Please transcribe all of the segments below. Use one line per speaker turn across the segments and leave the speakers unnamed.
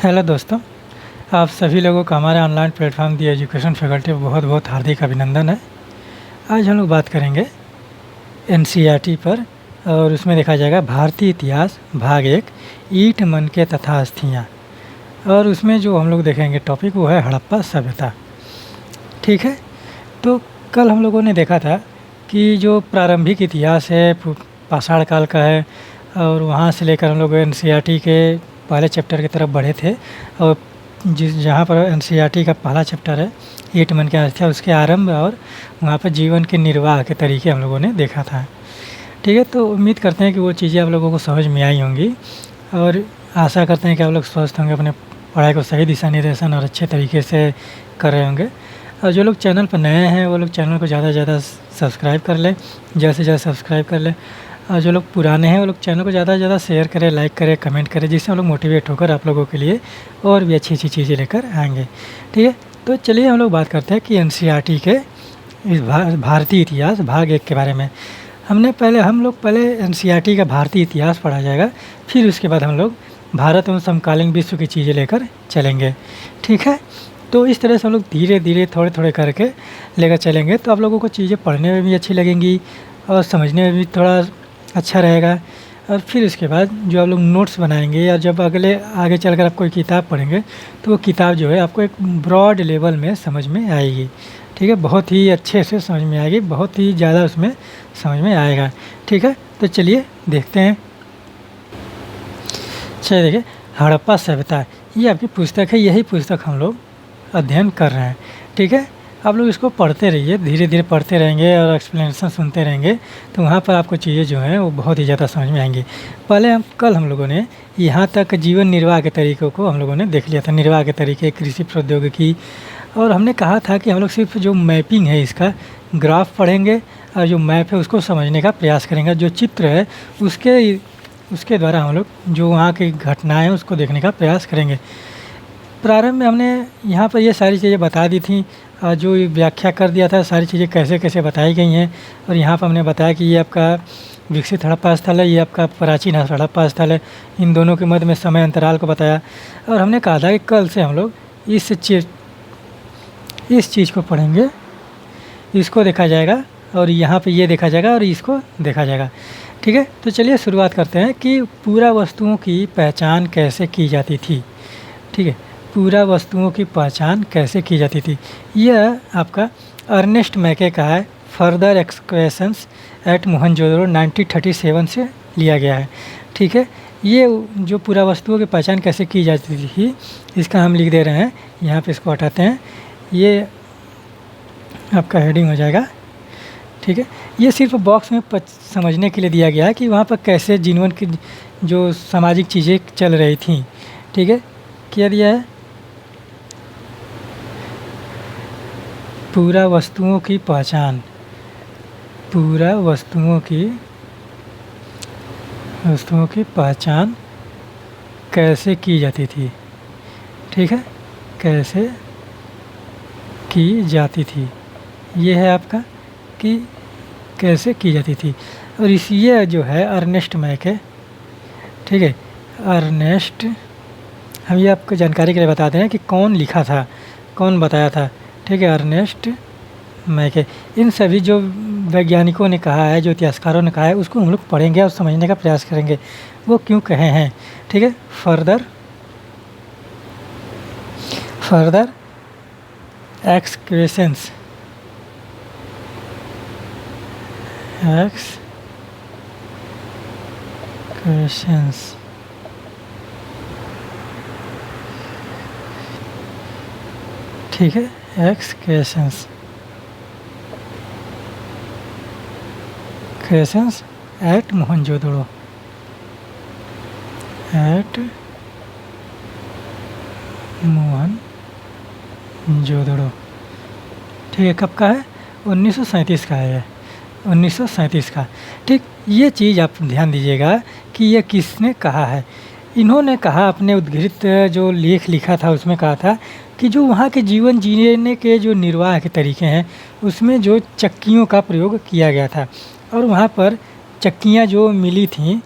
Hello दोस्तों, आप सभी लोगों का हमारे ऑनलाइन प्लेटफॉर्म दी एजुकेशन फैकल्टी में बहुत बहुत हार्दिक अभिनंदन है। आज हम लोग बात करेंगे एनसीईआरटी पर और उसमें देखा जाएगा भारतीय इतिहास भाग 1 ईंट मनके तथा अस्थियाँ। और उसमें जो हम लोग देखेंगे टॉपिक वो है हड़प्पा सभ्यता। ठीक है, तो कल हम लोगों ने देखा था कि जो प्रारंभिक इतिहास है पाषाण काल का है और वहाँ से लेकर हम लोग एनसीईआरटी के पहले चैप्टर की तरफ बढ़े थे। और जहाँ पर एनसीईआरटी का पहला चैप्टर है ईंट मनके अस्थियाँ, उसके आरंभ और वहाँ पर जीवन के निर्वाह के तरीके हम लोगों ने देखा था। ठीक है, तो उम्मीद करते हैं कि वो चीज़ें आप लोगों को समझ में आई होंगी और आशा करते हैं कि आप लोग स्वस्थ होंगे, अपने पढ़ाई को सही दिशा निर्देशन और अच्छे तरीके से कर रहे होंगे। और जो लोग चैनल पर नए हैं वो लोग चैनल को ज़्यादा से ज़्यादा सब्सक्राइब कर लें, ज़्यादा से ज़्यादा सब्सक्राइब कर लें। और जो लोग पुराने हैं वो लोग चैनल को ज़्यादा से ज़्यादा शेयर करें, लाइक करें, कमेंट करें, जिससे हम लोग मोटिवेट होकर आप लोगों के लिए और भी अच्छी अच्छी चीज़ें लेकर आएंगे। ठीक है, तो चलिए हम लोग बात करते हैं कि एनसीईआरटी के इस भारतीय इतिहास भाग 1 के बारे में। हम लोग पहले एनसीईआरटी का भारतीय इतिहास पढ़ा जाएगा, फिर उसके बाद हम लोग भारत एवं समकालीन विश्व की चीज़ें लेकर चलेंगे। ठीक है, तो इस तरह से हम लोग धीरे धीरे थोड़े थोड़े करके लेकर चलेंगे, तो आप लोगों को चीज़ें पढ़ने में भी अच्छी लगेंगी और समझने में भी थोड़ा अच्छा रहेगा। और फिर उसके बाद जो आप लोग नोट्स बनाएंगे या जब आगे चलकर आप कोई किताब पढ़ेंगे तो वो किताब जो है आपको एक ब्रॉड लेवल में समझ में आएगी। ठीक है, बहुत ही अच्छे से समझ में आएगी, बहुत ही ज़्यादा उसमें समझ में आएगा। ठीक है, तो चलिए देखते हैं। चलिए देखिए, हड़प्पा सभ्यता ये आपकी पुस्तक है, यही पुस्तक हम लोग अध्ययन कर रहे हैं। ठीक है, आप लोग इसको पढ़ते रहिए, धीरे धीरे पढ़ते रहेंगे और एक्सप्लेनेशन सुनते रहेंगे तो वहाँ पर आपको चीज़ें जो हैं वो बहुत ही ज़्यादा समझ में आएंगी। कल हम लोगों ने यहाँ तक जीवन निर्वाह के तरीक़ों को हम लोगों ने देख लिया था, निर्वाह के तरीके, कृषि प्रौद्योगिकी। और हमने कहा था कि हम लोग सिर्फ जो मैपिंग है इसका ग्राफ पढ़ेंगे और जो मैप है उसको समझने का प्रयास करेंगे, जो चित्र है उसके द्वारा हम लोग जो वहाँ की घटनाएँ हैं उसको देखने का प्रयास करेंगे। प्रारंभ में हमने यहाँ पर ये सारी चीज़ें बता दी थी, जो व्याख्या कर दिया था सारी चीज़ें कैसे कैसे बताई गई हैं। और यहाँ पर हमने बताया कि ये आपका विकसित हड़प्पा स्थल है, ये आपका प्राचीन हड़प्पा स्थल है, इन दोनों के मध्य में समय अंतराल को बताया। और हमने कहा था कि कल से हम लोग इस चीज़ को पढ़ेंगे, इसको देखा जाएगा और यहाँ पे ये देखा जाएगा और इसको देखा जाएगा। ठीक है, तो चलिए शुरुआत करते हैं कि पूरा वस्तुओं की पहचान कैसे की जाती थी। ठीक है, पूरा वस्तुओं की पहचान कैसे की जाती थी, यह आपका अर्नेस्ट मैके का है, फर्दर एक्सकवेशंस एट मोहनजोदड़ो 1937 से लिया गया है। ठीक है, ये जो पूरा वस्तुओं की पहचान कैसे की जाती थी इसका हम लिख दे रहे हैं, यहाँ पे इसको हटाते हैं, ये आपका हेडिंग हो जाएगा। ठीक है, ये सिर्फ बॉक्स में समझने के लिए दिया गया है कि वहाँ पर कैसे जीवन की जो सामाजिक चीज़ें चल रही थी। ठीक है, क्या दिया है, पूरा वस्तुओं की पहचान, पूरा वस्तुओं की पहचान कैसे की जाती थी। ठीक है, कैसे की जाती थी, ये है आपका कि कैसे की जाती थी। और ये जो है अर्नेस्ट मैके। ठीक है, अर्नेस्ट, हम ये आपको जानकारी के लिए बताते हैं कि कौन लिखा था, कौन बताया था। ठीक है, अर्नेस्ट मैके। इन सभी जो वैज्ञानिकों ने कहा है, जो इतिहासकारों ने कहा है, उसको हम लोग पढ़ेंगे और समझने का प्रयास करेंगे वो क्यों कहे हैं। ठीक है, फर्दर एक्सक्वेशंस ठीक है, एक्सक्वेशंस एट मोहनजोदड़ो, ठीक है, कब का है, 1937 का है, 1937 का। ठीक, ये चीज़ आप ध्यान दीजिएगा कि ये किसने कहा है। इन्होंने कहा, अपने उद्धृत जो लेख लिखा था उसमें कहा था कि जो वहाँ के जीवन जीने के जो निर्वाह के तरीके हैं उसमें जो चक्कियों का प्रयोग किया गया था और वहाँ पर चक्कियाँ जो मिली थीं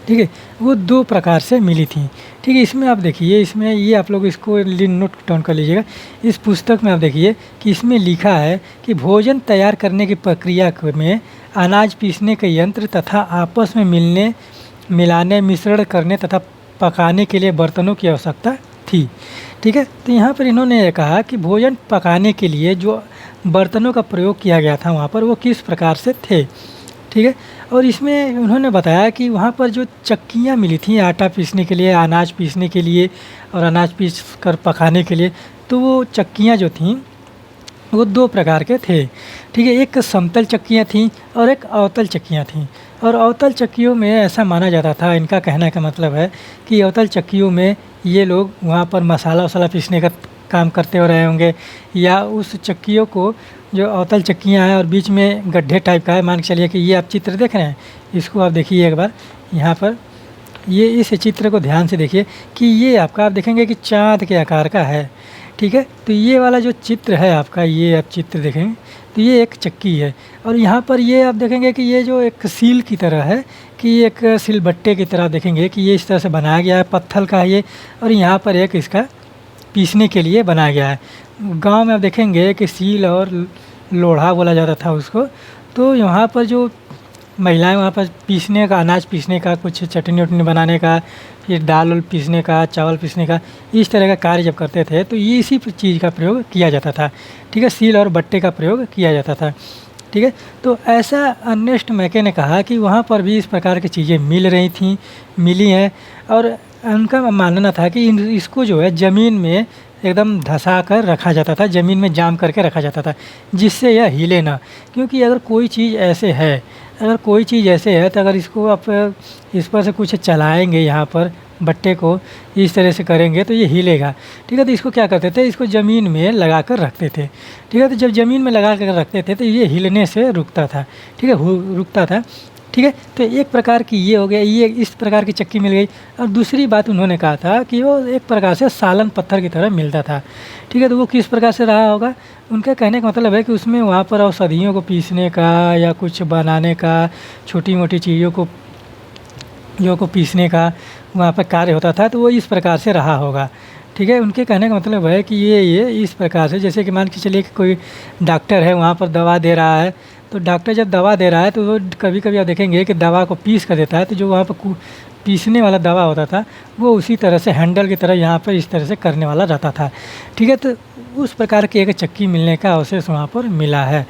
ठीक है, वो 2 प्रकार से मिली थी। ठीक है, इसमें आप देखिए, इसमें ये आप लोग इसको नोट डाउन कर लीजिएगा। इस पुस्तक में आप देखिए कि इसमें लिखा है कि भोजन तैयार करने की प्रक्रिया में अनाज पीसने के यंत्र तथा आपस में मिलाने, मिश्रण करने तथा पकाने के लिए बर्तनों की आवश्यकता थी। ठीक है, तो यहाँ पर इन्होंने ये कहा कि भोजन पकाने के लिए जो बर्तनों का प्रयोग किया गया था वहाँ पर, वो किस प्रकार से थे। ठीक है, और इसमें उन्होंने बताया कि वहाँ पर जो चक्कियाँ मिली थी आटा पीसने के लिए, अनाज पीसने के लिए और अनाज पीस कर पकाने के लिए, तो वो चक्कियाँ जो थीं वो 2 प्रकार के थे। ठीक है, एक समतल चक्कियाँ थीं और एक अवतल चक्कियाँ थीं। और अवतल चक्कियों में ऐसा माना जाता था, इनका कहने का मतलब है कि अवतल चक्कियों में ये लोग वहाँ पर मसाला वसाला पीसने का काम करते हो रहे होंगे, या उस चक्कियों को, जो अवतल चक्कियाँ हैं और बीच में गड्ढे टाइप का है, मान के चलिए कि ये आप चित्र देख रहे हैं, इसको आप देखिए एक बार यहाँ पर, ये इस चित्र को ध्यान से देखिए कि ये आपका, आप देखेंगे कि चाँद के आकार का है। ठीक है, तो ये वाला जो चित्र है आपका, ये आप चित्र देखेंगे तो ये एक चक्की है, और यहाँ पर ये आप देखेंगे कि ये जो एक सील की तरह है, कि एक सिलबट्टे की तरह देखेंगे कि ये इस तरह से बनाया गया है, पत्थर का है ये, और यहाँ पर एक इसका पीसने के लिए बनाया गया है। गांव में आप देखेंगे कि सील और लोढ़ा बोला जाता था उसको। तो यहाँ पर जो महिलाएं वहाँ पर पीसने का, अनाज पीसने का, कुछ चटनी वटनी बनाने का, फिर दाल उल पीसने का, चावल पीसने का, इस तरह का कार्य जब करते थे तो ये इसी चीज़ का प्रयोग किया जाता था। ठीक है, सील और बट्टे का प्रयोग किया जाता था। ठीक है, तो ऐसा अर्नेस्ट मैके ने कहा कि वहाँ पर भी इस प्रकार की चीज़ें मिल रही थी, मिली हैं, और उनका मानना था कि इसको जो है ज़मीन में एकदम धंसा कर रखा जाता था, ज़मीन में जाम करके रखा जाता था, जिससे यह हिले ना। क्योंकि अगर कोई चीज़ ऐसे है, तो अगर इसको आप इस पर से कुछ चलाएंगे, यहाँ पर बट्टे को इस तरह से करेंगे तो ये हिलेगा। ठीक है, तो इसको क्या करते थे, इसको ज़मीन में लगा कर रखते थे। ठीक है, तो जब ज़मीन में लगा कर रखते थे तो ये हिलने से रुकता था। ठीक है, रुकता था। ठीक है, तो एक प्रकार की ये हो गया, ये इस प्रकार की चक्की मिल गई। और दूसरी बात उन्होंने कहा था कि वो एक प्रकार से सालन पत्थर की तरह मिलता था। ठीक है, तो वो किस प्रकार से रहा होगा, उनका कहने का मतलब है कि उसमें वहाँ पर औषधियों को पीसने का या कुछ बनाने का, छोटी मोटी चीज़ों को पीसने का वहाँ पर कार्य होता था, तो वो इस प्रकार से रहा होगा। ठीक है, उनके कहने का मतलब है कि ये इस प्रकार से, जैसे कि मान के चलिए कि कोई डॉक्टर है, वहाँ पर दवा दे रहा है, तो डॉक्टर जब दवा दे रहा है तो वो कभी कभी आप देखेंगे कि दवा को पीस कर देता है, तो जो वहाँ पर पीसने वाला दवा होता था वो उसी तरह से हैंडल की तरह यहाँ पर इस तरह से करने वाला रहता था। ठीक है, तो उस प्रकार की एक चक्की मिलने का अवशेष वहाँ पर मिला है।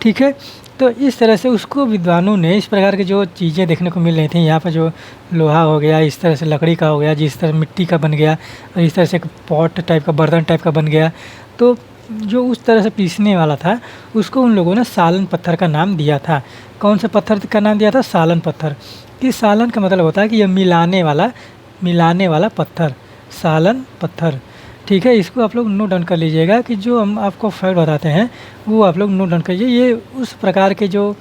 ठीक है, तो इस तरह से उसको विद्वानों ने इस प्रकार की जो चीज़ें देखने को मिल रही थी, यहाँ पर जो लोहा हो गया, इस तरह से लकड़ी का हो गया, जिस तरह मिट्टी का बन गया, और इस तरह से एक पॉट टाइप का, बर्तन टाइप का बन गया, तो जो उस तरह से पीसने वाला था उसको उन लोगों ने सालन पत्थर का नाम दिया था। कौन से पत्थर का नाम दिया था, सालन पत्थर। कि सालन का मतलब होता है कि यह मिलाने वाला पत्थर, सालन पत्थर। ठीक है, इसको आप लोग नोट डाउन कर लीजिएगा कि जो हम आपको फैक्ट बताते हैं वो आप लोग नोट डाउन करिए। ये उस प्रकार के जो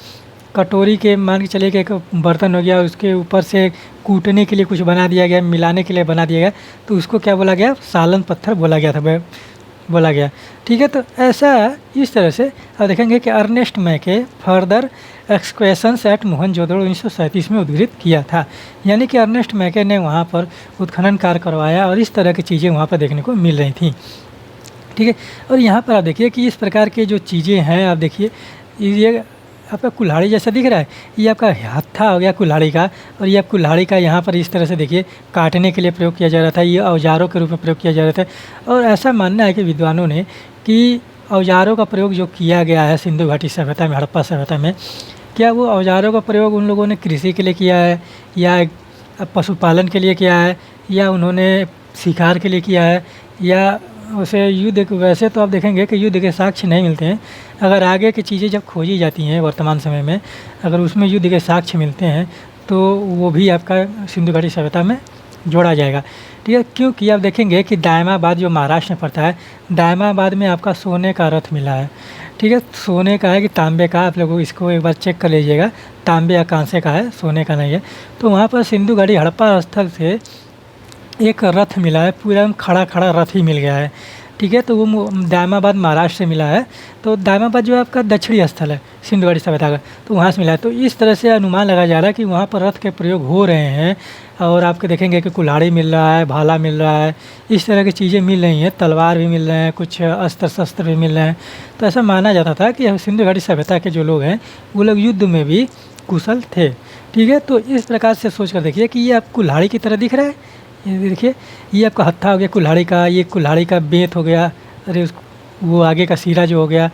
कटोरी के, मान के चलिए कि एक बर्तन हो गया, उसके ऊपर से कूटने के लिए कुछ बना दिया गया, मिलाने के लिए बना दिया गया, तो उसको क्या बोला गया, सालन पत्थर बोला गया। ठीक है, तो ऐसा इस तरह से आप देखेंगे कि अर्नेस्ट मैके फर्दर एक्सक्वेशंस एट मोहनजोदड़ो 1937 में उद्धृत किया था। यानी कि अर्नेस्ट मैके ने वहाँ पर उत्खनन कार्य करवाया और इस तरह की चीज़ें वहाँ पर देखने को मिल रही थी। ठीक है, और यहाँ पर आप देखिए कि इस प्रकार के जो चीज़ें हैं, आप देखिए ये आपका कुल्हाड़ी जैसा दिख रहा है, ये आपका हत्था हो गया कुल्हाड़ी का, और ये आप कुल्हाड़ी का यहाँ पर इस तरह से देखिए काटने के लिए प्रयोग किया जा रहा था, ये औजारों के रूप में प्रयोग किया जा रहा था। और ऐसा मानना है कि विद्वानों ने कि औजारों का प्रयोग जो किया गया है सिंधु घाटी सभ्यता में, हड़प्पा सभ्यता में, क्या वो औजारों का प्रयोग उन लोगों ने कृषि के लिए किया है, या पशुपालन के लिए किया है, या उन्होंने शिकार के लिए किया है, या उसे युद्ध, वैसे तो आप देखेंगे कि युद्ध के साक्ष्य नहीं मिलते हैं। अगर आगे की चीज़ें जब खोजी जाती हैं वर्तमान समय में, अगर उसमें युद्ध के साक्ष्य मिलते हैं तो वो भी आपका सिंधु घाटी सभ्यता में जोड़ा जाएगा। ठीक है, क्योंकि आप देखेंगे कि दायमाबाद जो महाराष्ट्र में पड़ता है, दायमाबाद में आपका सोने का रथ मिला है। ठीक है, सोने का है कि तांबे का, आप लोग इसको एक बार चेक कर लीजिएगा, तांबे या कांसे का है, सोने का नहीं है। तो वहाँ पर सिंधु घाटी हड़प्पा स्थल से एक रथ मिला है, पूरा खड़ा रथ ही मिल गया है। ठीक है। तो वो दायमाबाद महाराष्ट्र से मिला है। तो दायमाबाद जो है आपका दक्षिणी स्थल है सिंधु घाटी सभ्यता का, तो वहाँ से मिला है। तो इस तरह से अनुमान लगाया जा रहा है कि वहाँ पर रथ के प्रयोग हो रहे हैं। और आपके देखेंगे कि कुल्हाड़ी मिल रहा है, भाला मिल रहा है, इस तरह की चीज़ें मिल रही हैं, तलवार भी मिल रहे हैं, कुछ अस्त्र शस्त्र भी मिल रहे हैं। तो ऐसा माना जाता था कि सिंधु घाटी सभ्यता के जो लोग हैं वो लोग युद्ध में भी कुशल थे। ठीक है। तो इस प्रकार से सोच कर देखिए कि ये आप कुल्हाड़ी की तरह दिख रहा है। ये देखिए, ये आपका हत्था हो गया कुल्हाड़ी का, ये कुल्हाड़ी का बेंत हो गया, अरे वो आगे का सिरा जो हो गया,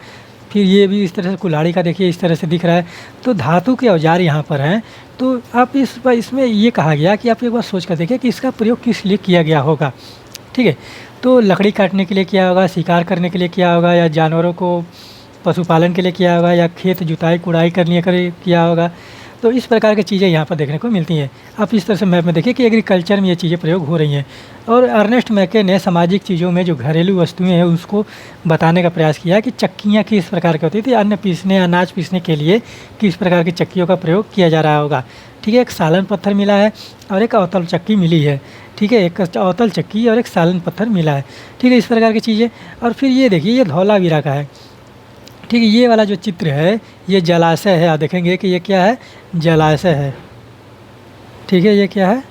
फिर ये भी इस तरह से कुल्हाड़ी का देखिए इस तरह से दिख रहा है। तो धातु के औजार यहाँ पर हैं। तो आप इसमें ये कहा गया कि आप एक बार सोच कर देखिए कि इसका प्रयोग किस लिए किया गया होगा। ठीक है। तो लकड़ी काटने के लिए किया होगा, शिकार करने के लिए किया होगा, या जानवरों को पशुपालन के लिए किया होगा, या खेत जुताई कुड़ाई करने के लिए किया होगा। तो इस प्रकार की चीज़ें यहाँ पर देखने को मिलती हैं। आप इस तरह से मैप में देखिए कि एग्रीकल्चर में ये चीज़ें प्रयोग हो रही हैं। और अर्नेस्ट मैके ने सामाजिक चीज़ों में जो घरेलू वस्तुएं हैं उसको बताने का प्रयास किया कि चक्कियाँ किस प्रकार की होती थी, अन्न पीसने, अनाज पीसने के लिए किस प्रकार की चक्कियों का प्रयोग किया जा रहा होगा। ठीक है। एक सालन पत्थर मिला है और एक अवतल चक्की मिली है। ठीक है। एक अवतल चक्की और एक सालन पत्थर मिला है। ठीक है। इस प्रकार की चीज़ें। और फिर ये देखिए, ये धौलावीरा का है। ठीक है। ये वाला जो चित्र है ये जलाशय है। आप देखेंगे कि ये क्या है, जलाशय है। ठीक है। ये क्या है,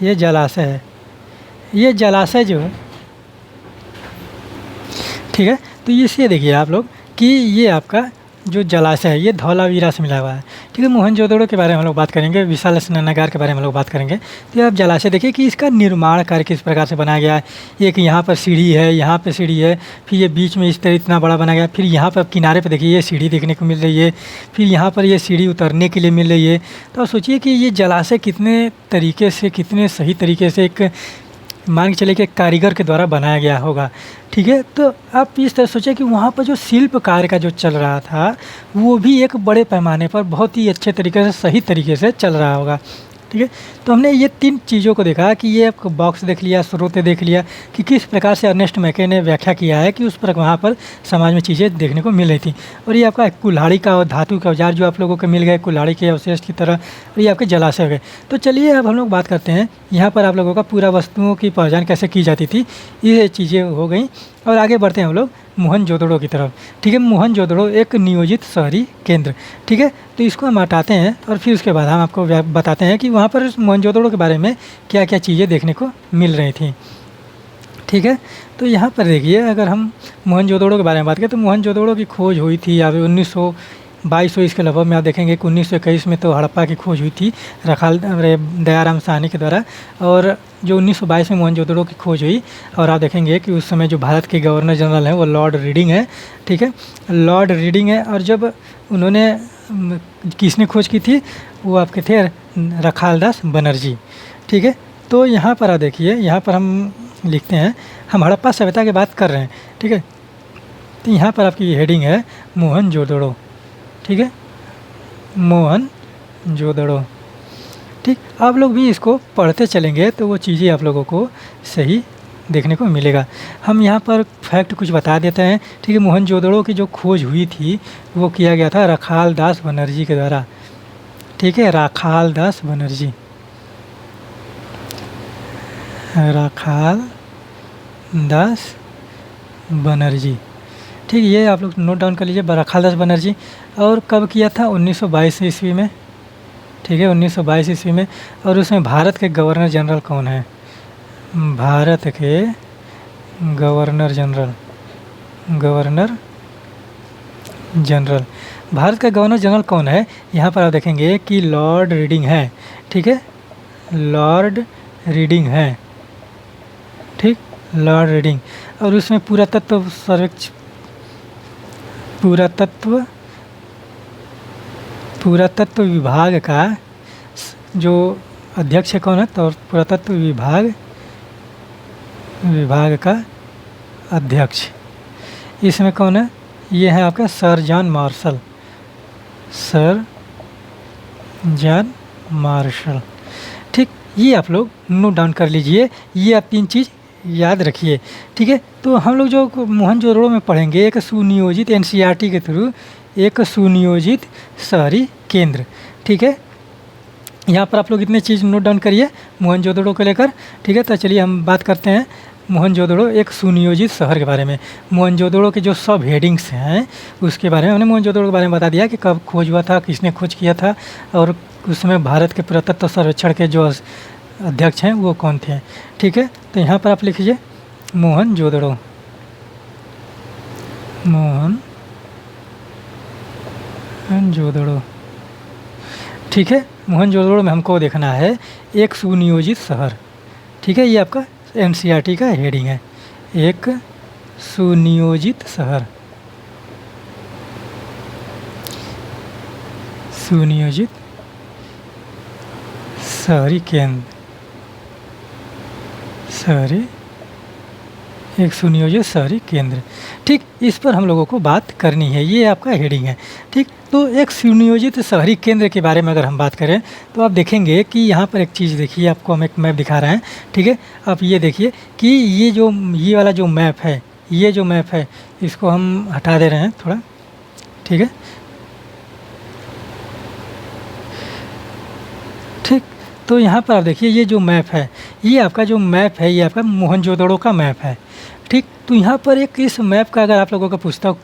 ये जलाशय है। ये जलाशय जो है, ठीक है। तो इसे देखिए आप लोग कि ये आपका जो जलाशय है ये धौलावीरा से मिला हुआ है। ठीक है। मोहनजोदड़ो के बारे में हम लोग बात करेंगे, विशाल स्नानागार के बारे में हम लोग बात करेंगे। तो आप जलाशय देखिए कि इसका निर्माण कार्य किस प्रकार से बनाया गया है। एक यहाँ पर सीढ़ी है, यहाँ पे सीढ़ी है, फिर ये बीच में इस तरह इतना बड़ा बनाया गया, फिर यहाँ पर किनारे पे देखिए ये सीढ़ी देखने को मिल रही है, फिर यहाँ पर ये सीढ़ी उतरने के लिए मिल रही है। तो आप सोचिए कि ये जलाशय कितने तरीके से, कितने सही तरीके से एक मान के चले कि एक कारीगर के द्वारा बनाया गया होगा। ठीक है। तो आप इस तरह सोचें कि वहाँ पर जो शिल्प कार्य का जो चल रहा था वो भी एक बड़े पैमाने पर बहुत ही अच्छे तरीके से, सही तरीके से चल रहा होगा। ठीक है। तो हमने ये 3 चीज़ों को देखा कि ये बॉक्स देख लिया, स्रोत देख लिया कि किस प्रकार से अर्नेस्ट मैके ने व्याख्या किया है कि उस पर वहाँ पर समाज में चीज़ें देखने को मिल रही थी। और ये आपका कुल्हाड़ी का और धातु का औजार जो आप लोगों को मिल गए कुल्हाड़ी के अवशेष की तरह, और ये आपके जलाशय हो गए। तो चलिए अब हम लोग बात करते हैं यहाँ पर आप लोगों का पूरा वस्तुओं की पहचान कैसे की जाती थी, ये चीज़ें हो गई। और आगे बढ़ते हैं हम लोग मोहनजोदड़ो की तरफ। ठीक है। मोहनजोदड़ो एक नियोजित शहरी केंद्र। ठीक है। तो इसको हम हटाते हैं और फिर उसके बाद हम आपको बताते हैं कि वहाँ पर मोहनजोदड़ो के बारे में क्या क्या चीज़ें देखने को मिल रही थी। ठीक है। तो यहाँ पर देखिए, अगर हम मोहनजोदड़ो के बारे में बात करें तो मोहनजोदड़ो की खोज हुई थी अभी 1922 इसके लगभग में। आप देखेंगे कि 1921 में तो हड़प्पा की खोज हुई थी दयाराम साहनी के द्वारा, और जो 1922 में मोहनजोदड़ो की खोज हुई। और आप देखेंगे कि उस समय जो भारत के गवर्नर जनरल हैं वो लॉर्ड रीडिंग है। ठीक है। लॉर्ड रीडिंग है। और जब उन्होंने किसने खोज की थी, वो आपके थे रखालदास बनर्जी। ठीक है। तो यहाँ पर आप देखिए, यहाँ पर हम लिखते हैं, हम हड़प्पा सभ्यता की बात कर रहे हैं। ठीक है। तो यहाँ पर आपकी हेडिंग है मोहनजोदड़ो। ठीक है। मोहनजोदड़ो। ठीक। आप लोग भी इसको पढ़ते चलेंगे तो वो चीज़ें आप लोगों को सही देखने को मिलेगा। हम यहाँ पर फैक्ट कुछ बता देते हैं। ठीक है। मोहनजोदड़ो की जो खोज हुई थी वो किया गया था रखालदास बनर्जी के द्वारा। ठीक है। रखालदास बनर्जी, रखालदास बनर्जी। ठीक। ये आप लोग नोट डाउन कर लीजिए, रखालदास बनर्जी। और कब किया था, 1922 ईस्वी में। ठीक है। 1922 ईस्वी में। और उसमें भारत के गवर्नर जनरल कौन है, भारत के गवर्नर जनरल, भारत का गवर्नर जनरल कौन है, यहाँ पर आप देखेंगे कि लॉर्ड रीडिंग है। ठीक है। लॉर्ड रीडिंग है। ठीक। Lord reading. और उसमें पुरातत्व सर्वेक्षण, पुरातत्व विभाग का जो अध्यक्ष है कौन है, तो पुरातत्व विभाग का अध्यक्ष इसमें कौन है, ये है आपका sir John Marshall, sir John Marshall. ठीक। ये आप लोग नोट डाउन कर लीजिए, ये आप 3 चीज़ याद रखिए। ठीक है। तो हम लोग जो मोहनजोदड़ो में पढ़ेंगे एक सुनियोजित एनसीईआरटी के थ्रू एक सुनियोजित शहरी केंद्र। ठीक है। यहाँ पर आप लोग इतने चीज़ नोट डाउन करिए मोहनजोदड़ो को लेकर। ठीक है। तो चलिए हम बात करते हैं मोहनजोदड़ो एक सुनियोजित शहर के बारे में। मोहनजोदड़ो के जो सब हेडिंग्स हैं उसके बारे में हमने मोहनजोदड़ो के बारे में बता दिया कि कब खोज हुआ था, किसने खोज किया था, और उसमें भारत के पुरातत्व सर्वेक्षण के जो अध्यक्ष हैं वो कौन थे। ठीक है, तो यहाँ पर आप लिखिए मोहनजोदड़ो। मोहनजोदड़ो, ठीक है। मोहनजोदड़ो में हमको देखना है एक सुनियोजित शहर। ठीक है, ये आपका एनसीईआरटी का हेडिंग है, एक सुनियोजित शहर। सुनियोजित शहरी केंद्र, एक सुनियोजित शहरी केंद्र। ठीक, इस पर हम लोगों को बात करनी है, ये आपका हेडिंग है। ठीक, तो एक सुनियोजित शहरी केंद्र के बारे में अगर हम बात करें तो आप देखेंगे कि यहाँ पर एक चीज़ देखिए, आपको हम एक मैप दिखा रहे हैं। ठीक है, आप ये देखिए कि ये वाला जो मैप है, ये जो मैप है इसको हम हटा दे रहे हैं थोड़ा। ठीक है, ठीक, तो यहाँ पर आप देखिए ये जो मैप है, ये आपका जो मैप है ये आपका मोहनजोदड़ो का मैप है। ठीक, तो यहाँ पर एक इस मैप का अगर आप लोगों का